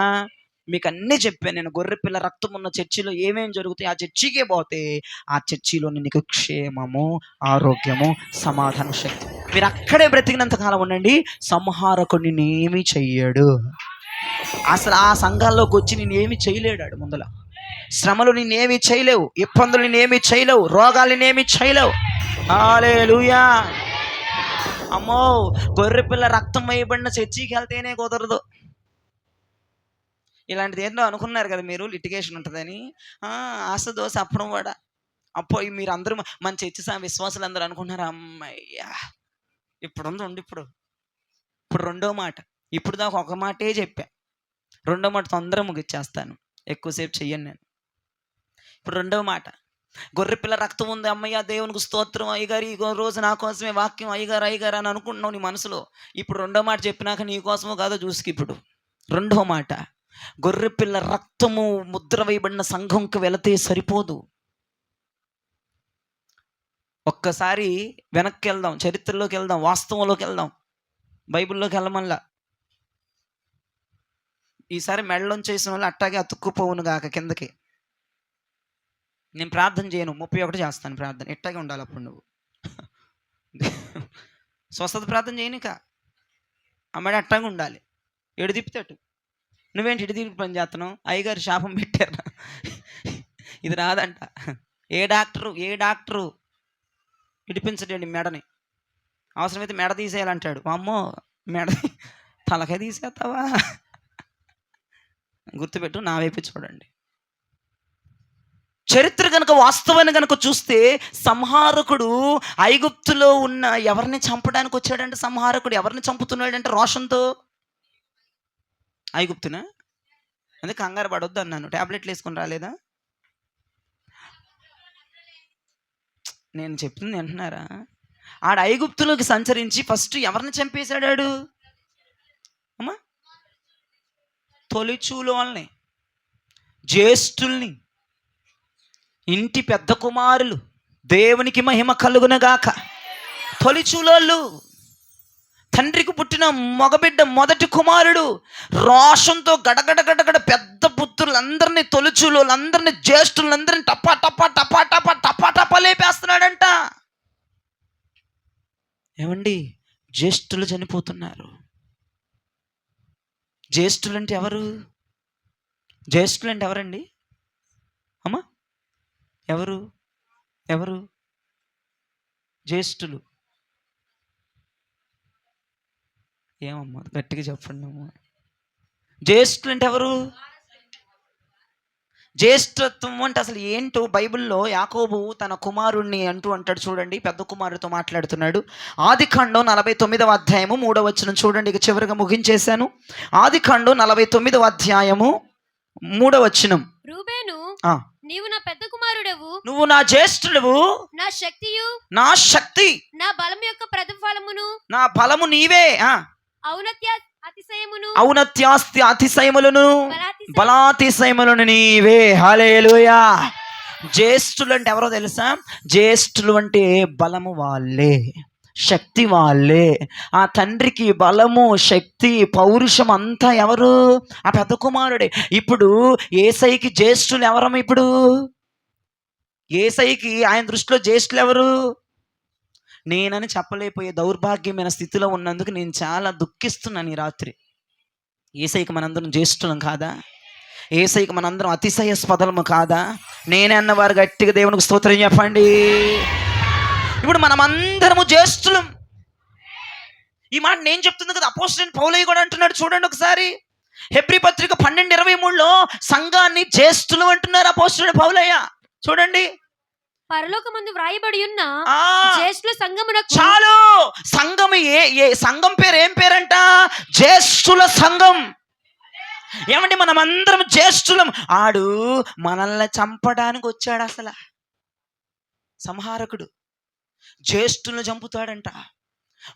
మీకు అన్నీ చెప్పాను నేను. గొర్రె పిల్ల రక్తం ఉన్న చర్చిలో ఏమేమి జరుగుతాయి, ఆ చర్చికే పోతే ఆ చర్చిలో నీకు క్షేమము, ఆరోగ్యము, సమాధానం, శక్తి. మీరు అక్కడే బ్రతికినంత కాలం ఉండండి, సంహారకుడు నిన్నేమీ చెయ్యడు. అసలు ఆ సంఘాల్లోకి వచ్చి నిన్నేమి చేయలేడు. ముందల శ్రమలు నిన్నేమీ చేయలేవు, ఇబ్బందులు నిన్నేమీ చేయలేవు, రోగాలు నిన్నేమీ చేయలేవు. హల్లెలూయా. అమ్మో, గొర్రె పిల్ల రక్తం వేయబడిన చర్చికి వెళ్తేనే కుదరదు. ఇలాంటిది ఏంటో అనుకున్నారు కదా మీరు, లిటిగేషన్ ఉంటుందని. ఆశ దోశ అప్పడం వాడ అప్పో మీరు అందరూ మన చర్చి విశ్వాసులు అందరూ అనుకుంటున్నారు, అమ్మయ్యా ఇప్పుడు రెండో మాట. ఇప్పుడు దాకా ఒక మాటే చెప్పా, రెండో మాట తొందరగా ముగిచ్చేస్తాను, ఎక్కువసేపు చెయ్యను నేను. ఇప్పుడు రెండో మాట, గొర్రెపిల్ల రక్తం ఉంది, అమ్మయ్య దేవునికి స్తోత్రం, అయ్యగారు ఈ రోజు నా కోసమే వాక్యం, అయ్యగారు అని అనుకుంటున్నావు నీ మనసులో. ఇప్పుడు రెండో మాట చెప్పినాక నీ కోసమో కాదో చూసుకు. ఇప్పుడు రెండో మాట, గొర్రెపిల్ల రక్తము ముద్ర వేయబడిన సంఘంకి వెళితే సరిపోదు. ఒక్కసారి వెనక్కి వెళ్దాం, చరిత్రలోకి వెళ్దాం, వాస్తవంలోకి వెళ్దాం, బైబిల్లోకి వెళ్ళమల్లా. ఈసారి మెడలోంచి చేసిన వాళ్ళు అట్టాగే అతుక్కుపోవును గాక కిందకి. నేను ప్రార్థన చేయను, 31 చేస్తాను ప్రార్థన. ఇట్టాగే ఉండాలి అప్పుడు నువ్వు. స్వస్థత ప్రార్థన చేయనిక అమ్మడి అట్టాగే ఉండాలి. ఎడు తిప్పుతాడు. నువ్వేంటి ఇటు తిరిగి పని చేస్తున్నావు? అయ్యగారు శాపం పెట్టారు, ఇది రాదంట. ఏ డాక్టరు ఇడిపించడండి మెడని. అవసరమైతే మెడ తీసేయాలంటాడు. అమ్మో, మెడ తలకాయ తీసేస్తావా? గుర్తుపెట్టు, నా వైపు చూడండి. చరిత్ర కనుక వాస్తవాన్ని కనుక చూస్తే సంహారకుడు ఐగుప్తులో ఉన్న ఎవరిని చంపడానికి వచ్చాడంటే, సంహారకుడు ఎవరిని చంపుతున్నాడంటే రోషంతో. ఐగుప్తునా? అందుకే కంగారు పడొద్దు అన్నాను. ట్యాబ్లెట్లు వేసుకొని రాలేదా? నేను చెప్తుంది వింటున్నారా? ఆడ ఐగుప్తులోకి సంచరించి ఫస్ట్ ఎవరిని చంపేశాడాడు అమ్మా? తొలిచూలోల్ని, జ్యేష్ఠుల్ని, ఇంటి పెద్ద కుమారులు, దేవునికి మహిమ కలుగునగాక. తొలిచూలోళ్ళు, తండ్రికి పుట్టిన మగబిడ్డ, మొదటి కుమారుడు రోషంతో గడగడ గడగడ పెద్ద పుత్రులందరినీ, తొలిచూలోళ్ళందరినీ, జ్యేష్ఠులందరినీ టపా టపా టపా టపా టపా టపా లేపేస్తున్నాడంట. ఏమండి, జ్యేష్ఠులు చనిపోతున్నారు. జ్యేష్ఠులు అంటే ఎవరు? జ్యేష్ఠులు అంటే ఎవరండి అమ్మా? ఎవరు ఎవరు జ్యేష్ఠులు? ఏమమ్మా గట్టిగా చెప్పండి అమ్మా. జ్యేష్ఠులు అంటే ఎవరు? జ్యేష్ఠత్వం అంటే అసలు ఏంటో బైబిల్లో యాకోబు తన కుమారుణ్ణి అంటాడు చూడండి. పెద్ద కుమారుడితో మాట్లాడుతున్నాడు. ఆదికాండం 49వ అధ్యాయము 3వ వచనం చూడండి. ఇక చివరిగా ముగించేశాను. ఆదికాండం 49వ అధ్యాయము 3వ వచనం. రూబేను, నీవు నా పెద్ద కుమారుడవు, నువ్వు నా జ్యేష్ఠుడవు, నా శక్తియు, నా శక్తి, నా బలము యొక్క ప్రతిఫలమును, నా బలము నీవే, ఔన్నత్యాస్తి అతిశయములను బలాతిశయములను నీవే. హల్లెలూయా. జ్యేష్ఠులు అంటే ఎవరో తెలుసా? జ్యేష్ఠులు అంటే బలము వాళ్ళే, శక్తి వాళ్ళే. ఆ తండ్రికి బలము, శక్తి, పౌరుషం అంతా ఎవరు? ఆ పెద్ద కుమారుడే. ఇప్పుడు యేసయ్యకి జ్యేష్ఠులు ఎవరము? ఇప్పుడు యేసయ్యకి ఆయన దృష్టిలో జ్యేష్ఠులు ఎవరు? నేనని చెప్పలేకపోయే దౌర్భాగ్యమైన స్థితిలో ఉన్నందుకు నేను చాలా దుఃఖిస్తున్నాను ఈ రాత్రి. యేసయ్యకి మనందరం జ్యేష్ఠులం కాదా? యేసయ్యకి మనందరం అతిశయస్పదలము కాదా? నేనే అన్నవారు గట్టిగా దేవునికి స్తోత్రం చెప్పండి. ఇప్పుడు మనమందరము జ్యేష్ఠులం. ఈ మాట నేను చెప్తుంది కదా, అపోస్తలుడైన పౌలు కూడా అంటున్నాడు. చూడండి ఒకసారి హెబ్రీ పత్రిక 12:23లో సంఘాన్ని జ్యేష్ఠులు అంటున్నారు అపోస్తలుడైన పౌలయ్య. చూడండి, పరలోకమందు వ్రాయబడి ఉన్న జ్యేష్ఠుల సంఘమునకు. చాలు. సంఘం సంఘం పేరు ఏం పేరంట? జ్యేష్ఠుల సంఘం. ఏమండి, మనమందరం జ్యేష్ఠులం. ఆడు మనల్ని చంపడానికి వచ్చాడు. అసలు సంహారకుడు జ్యేష్ఠులను చంపుతాడంట,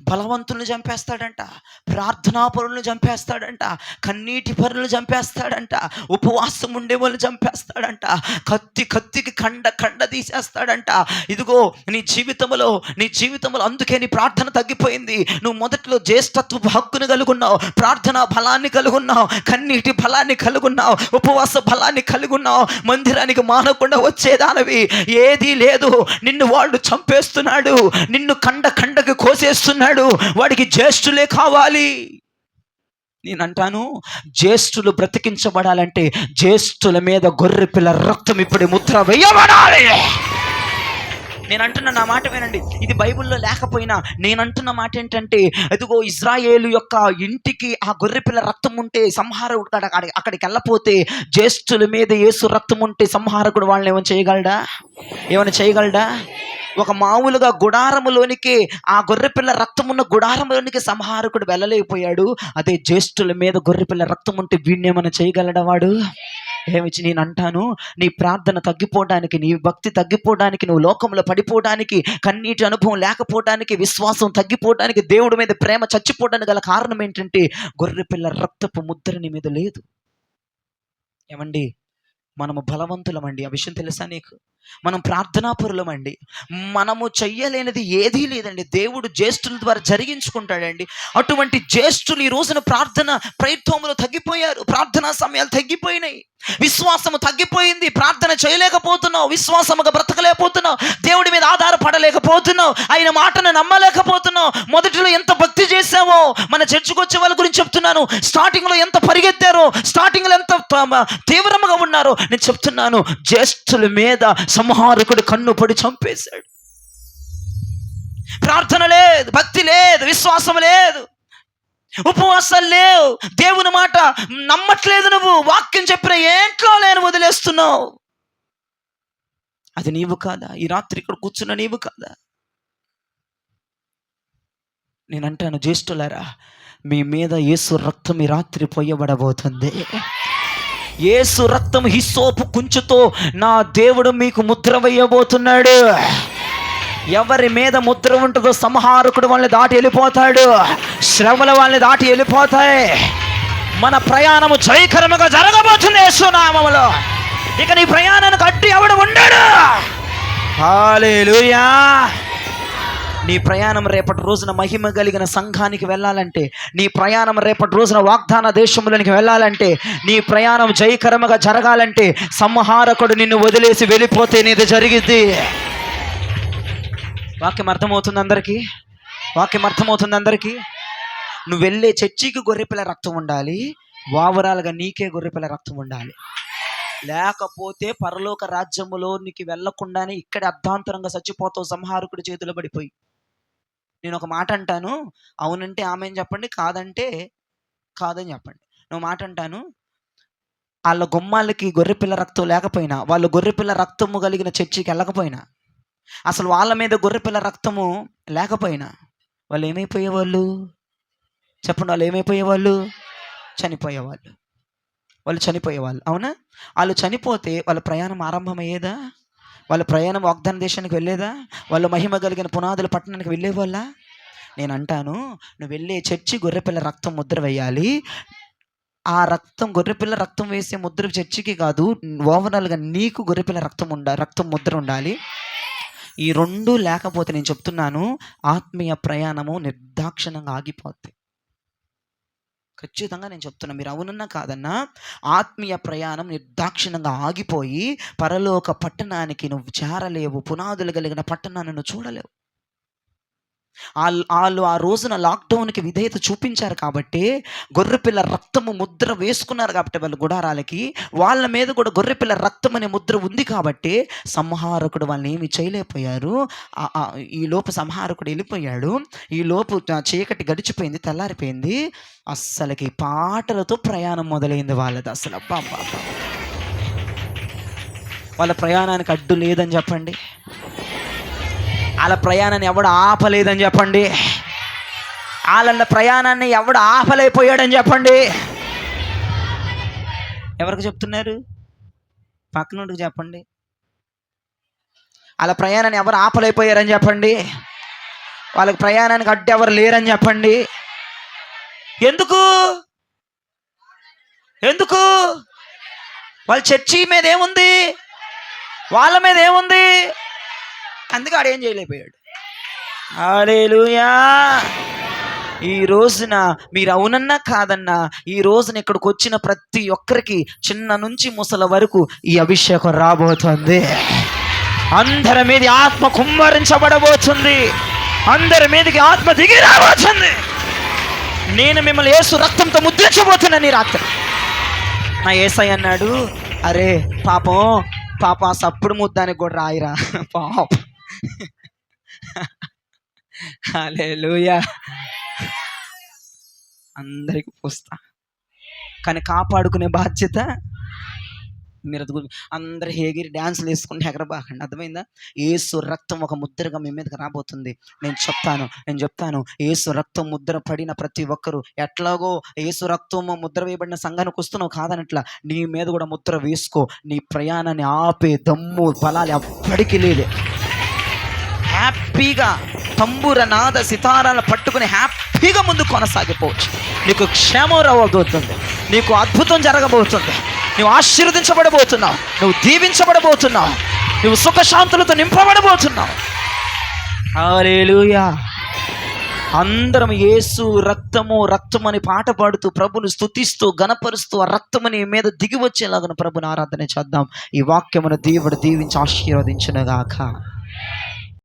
బలవంతులను చంపేస్తాడంట, ప్రార్థనా పరులను చంపేస్తాడంట, కన్నీటి పరులను చంపేస్తాడంట, ఉపవాసం ఉండే వాళ్ళని చంపేస్తాడంట, కత్తికి కండ తీసేస్తాడంట. ఇదిగో నీ జీవితంలో అందుకే నీ ప్రార్థన తగ్గిపోయింది. నువ్వు మొదట్లో జ్యేష్ఠత్వ హక్కును కలుగున్నావు, ప్రార్థనా బలాన్ని కలుగున్నావు, కన్నీటి బలాన్ని కలుగున్నావు, ఉపవాస బలాన్ని కలుగున్నావు. మందిరానికి మానకుండా వచ్చేదానవి ఏదీ లేదు. నిన్ను వాళ్ళు చంపేస్తున్నాడు, నిన్ను కండకి కోసేస్తున్నాడు. వాడికి జ్యేష్ఠులే కావాలి. నేనంటాను, జ్యేష్ఠులు బ్రతికించబడాలంటే జ్యేష్ఠుల మీద గొర్రె పిల్ల రక్తం ఇప్పుడు ముద్ర వేయబడాలి. నేనంటున్న నా మాట వినండి. ఇది బైబిల్లో లేకపోయినా నేనంటున్న మాట ఏంటంటే, అదిగో ఇజ్రాయేలు యొక్క ఇంటికి ఆ గొర్రెపిల్ల రక్తం ఉంటే సంహారకుడు అక్కడికి వెళ్ళపోతే, జ్యేష్ఠుల మీద యేసు రక్తం ఉంటే సంహారకుడు వాళ్ళని ఏమైనా చేయగలడా? ఒక మామూలుగా గుడారములోనికి, ఆ గొర్రెపిల్ల రక్తం ఉన్న గుడారంలోనికి సంహారకుడు వెళ్ళలేకపోయాడు. అదే జ్యేష్ఠుల మీద గొర్రెపిల్ల రక్తం ఉంటే వీడిని ఏమైనా చేయగలడా వాడు? ఏమిచ్చి నేను అంటాను, నీ ప్రార్థన తగ్గిపోవడానికి, నీ భక్తి తగ్గిపోవడానికి, నువ్వు లోకంలో పడిపోవడానికి, కన్నీటి అనుభవం లేకపోవడానికి, విశ్వాసం తగ్గిపోవడానికి, దేవుడి మీద ప్రేమ చచ్చిపోవడానికి గల కారణం ఏంటంటే, గొర్రెపిల్ల రక్తపు ముద్ర నీ మీద లేదు. ఏమండి, మనము బలవంతులమండి. ఆ విషయం తెలుసా నీకు? మనం ప్రార్థనాపరులమండి. మనము చెయ్యలేనిది ఏదీ లేదండి. దేవుడు జ్యేష్ఠుల ద్వారా జరిగించుకుంటాడండి. అటువంటి జ్యేష్ఠులు ఈ రోజున ప్రార్థన ప్రయత్నములు తగ్గిపోయారు. ప్రార్థనా సమయాలు తగ్గిపోయినాయి. విశ్వాసము తగ్గిపోయింది. ప్రార్థన చేయలేకపోతున్నావు, విశ్వాసముగా బ్రతకలేకపోతున్నావు, దేవుడి మీద ఆధారపడలేకపోతున్నావు, ఆయన మాటను నమ్మలేకపోతున్నావు. మొదటిలో ఎంత భక్తి చేసావో, మన చర్చికి వచ్చే వాళ్ళ గురించి చెప్తున్నాను, స్టార్టింగ్లో ఎంత పరిగెత్తారో, స్టార్టింగ్లో ఎంత తీవ్రంగా ఉన్నారో నేను చెప్తున్నాను. జ్యేష్ఠుల మీద సంహారకుడు కన్ను పడి చంపేశాడు. ప్రార్థన లేదు, భక్తి లేదు, విశ్వాసం లేదు, ఉపవాసాలు లేవు, దేవుని మాట నమ్మట్లేదు, నువ్వు వాక్యం చెప్పిన ఏంట్లో లేని వదిలేస్తున్నావు. అది నీవు కాదా? ఈ రాత్రి ఇక్కడ కూర్చున్న నీవు కాదా? నేనంటాను, జ్యేష్ఠులారా, మీ మీద యేసు రక్తం ఈ రాత్రి పొయ్యబడబోతుంది. యేసు రక్తం హిస్సోపు కుంచుతో నా దేవుడు మీకు ముద్ర వేయబోతున్నాడు. ఎవరి మీద ముద్ర ఉంటుందో సంహారకుడు వాళ్ళని దాటి వెళ్ళిపోతాడు. శ్రమల వాళ్ళని దాటి వెళ్ళిపోతాయి. మన ప్రయాణము జయకరముగా జరగబోతుంది యేసు నామములో. ఇక నీ ప్రయాణానికి అడ్డు ఎవడు ఉండడు. హల్లెలూయా. నీ ప్రయాణం రేపటి రోజున మహిమ కలిగిన సంఘానికి వెళ్ళాలంటే, నీ ప్రయాణం రేపటి రోజున వాగ్దాన దేశంలోనికి వెళ్ళాలంటే, నీ ప్రయాణం జయకరముగా జరగాలంటే సంహారకుడు నిన్ను వదిలేసి వెళ్ళిపోతే నీది జరిగిద్ది. వాక్యం అర్థమవుతుంది అందరికీ? వాక్యం అర్థమవుతుంది అందరికీ? నువ్వు వెళ్ళే చర్చికి గొర్రెపిల్ల రక్తం ఉండాలి, ఓవరాల్గా నీకే గొర్రెపిల్ల రక్తం ఉండాలి. లేకపోతే పరలోక రాజ్యములోనికి వెళ్ళకుండానే ఇక్కడ అర్ధాంతరంగా చచ్చిపోతావు సంహారకుడి చేతిలో పడిపోయి. నేను ఒక మాట అంటాను, అవునంటే ఆమెను చెప్పండి, కాదంటే కాదని చెప్పండి. నువ్వు మాట అంటాను, వాళ్ళ గుమ్మాలకి గొర్రెపిల్ల రక్తం లేకపోయినా, వాళ్ళు గొర్రెపిల్ల రక్తము కలిగిన చర్చికి వెళ్ళకపోయినా, అసలు వాళ్ళ మీద గొర్రెపిల్ల రక్తము లేకపోయినా వాళ్ళు ఏమైపోయేవాళ్ళు చెప్పండి? వాళ్ళు ఏమైపోయేవాళ్ళు? చనిపోయేవాళ్ళు. వాళ్ళు చనిపోయేవాళ్ళు. అవునా? వాళ్ళు చనిపోతే వాళ్ళ ప్రయాణం ఆరంభమయ్యేదా? వాళ్ళ ప్రయాణం వాగ్దాన దేశానికి వెళ్ళేదా? వాళ్ళ మహిమ కలిగిన పునాదుల పట్టణానికి వెళ్ళేవాళ్ళ? నేను అంటాను, నువ్వు వెళ్ళే చర్చి గొర్రెపిల్ల రక్తం ముద్ర వేయాలి. ఆ రక్తం, గొర్రెపిల్ల రక్తం వేసే ముద్ర చర్చికి కాదు, ఓవరాల్గా నీకు గొర్రెపిల్ల రక్తం ముద్ర ఉండాలి. ఈ రెండు లేకపోతే నేను చెప్తున్నాను, ఆత్మీయ ప్రయాణము నిర్దాక్షిణంగా ఆగిపోద్ది. ఖచ్చితంగా నేను చెప్తున్నా, మీరు అవునన్నా కాదన్నా, ఆత్మీయ ప్రయాణం నిర్దాక్షిణంగా ఆగిపోయి పరలోక పట్టణానికి నువ్వు చేరలేవు. పునాదులు కలిగిన పట్టణాన్ని నువ్వు చూడలేవు. వాళ్ళు ఆ రోజున లాక్డౌన్కి విధేయత చూపించారు కాబట్టి, గొర్రెపిల్ల రక్తము ముద్ర వేసుకున్నారు కాబట్టి వాళ్ళ గుడారాలకి, వాళ్ళ మీద కూడా గొర్రెపిల్ల రక్తం అనే ముద్ర ఉంది కాబట్టి సంహారకుడు వాళ్ళని ఏమి చేయలేకపోయారు. ఈ లోపు సంహారకుడు వెళ్ళిపోయాడు. ఈ లోపు చీకటి గడిచిపోయింది, తెల్లారిపోయింది. అస్సలకి పాటలతో ప్రయాణం మొదలైంది వాళ్ళది. అసలు అబ్బా, వాళ్ళ ప్రయాణానికి అడ్డు లేదని చెప్పండి. వాళ్ళ ప్రయాణాన్ని ఎవడు ఆపలేదని చెప్పండి. వాళ్ళ ప్రయాణాన్ని ఎవడు ఆపలేకపోయాడని చెప్పండి. ఎవరికి చెప్తున్నారు? పక్కనోడికి చెప్పండి. వాళ్ళ ప్రయాణాన్ని ఎవరు ఆపలేకపోయారని చెప్పండి. వాళ్ళకి ప్రయాణానికి అడ్డు ఎవరు లేరని చెప్పండి. ఎందుకు? వాళ్ళ చర్చి మీద ఏముంది? వాళ్ళ మీద ఏముంది? అందుకే ఆడేం చేయలేకపోయాడు. హల్లెలూయా. ఈ రోజున మీరు అవునన్నా కాదన్నా, ఈ రోజున ఇక్కడికి వచ్చిన ప్రతి ఒక్కరికి, చిన్న నుంచి ముసల వరకు ఈ అభిషేకం రాబోతుంది. అందరి మీద ఆత్మ కుమ్మరించబడబోతుంది. అందరి మీదకి ఆత్మ దిగి రాబోతుంది. నేను మిమ్మల్ని యేసు రక్తంతో ముద్రించబోతున్నాను ఈ రాత్రి. నా యేసయ్య అన్నాడు, అరే పాప సప్పుడు ముద్దానికి కూడా రాయిరా పాప. హల్లెలూయా. అందరికి పోస్తా, కానీ కాపాడుకునే బాధ్యత మీరు. అందరు హేగిరి డ్యాన్సులు వేసుకుంటే ఎగరబాకండి, అర్థమైందా? యేసు రక్తం ఒక ముద్రగా మీ మీదకి రాబోతుంది. నేను చెప్తాను యేసు రక్తం ముద్ర పడిన ప్రతి ఒక్కరు, ఎట్లాగో యేసు రక్తం ముద్ర వేయబడిన సంఘానికి వస్తున్నావు కాదనట్లా, నీ మీద కూడా ముద్ర వేసుకో. నీ ప్రయాణాన్ని ఆపే దమ్ము బలాలు ఎప్పటికీ లేదు. హ్యాపీగా తంబూర నాద సితారాలు పట్టుకుని హ్యాపీగా ముందు కొనసాగిపోవచ్చు. నీకు క్షేమం రాబోతుంది, నీకు అద్భుతం జరగబోతుంది. నువ్వు ఆశీర్వదించబడబోతున్నావు, నువ్వు దీవించబడబోతున్నావు, నువ్వు సుఖశాంతులతో నింపబడబోతున్నావు. హల్లెలూయా. అందరం యేసు రక్తము రక్తం అని పాట పాడుతూ ప్రభుని స్తుతిస్తూ గణపరుస్తూ ఆ రక్తమని మీద దిగి వచ్చేలాగా ప్రభుని ఆరాధన చేద్దాం. ఈ వాక్యమును దేవుడు దీవించి ఆశీర్వదించునుగాక.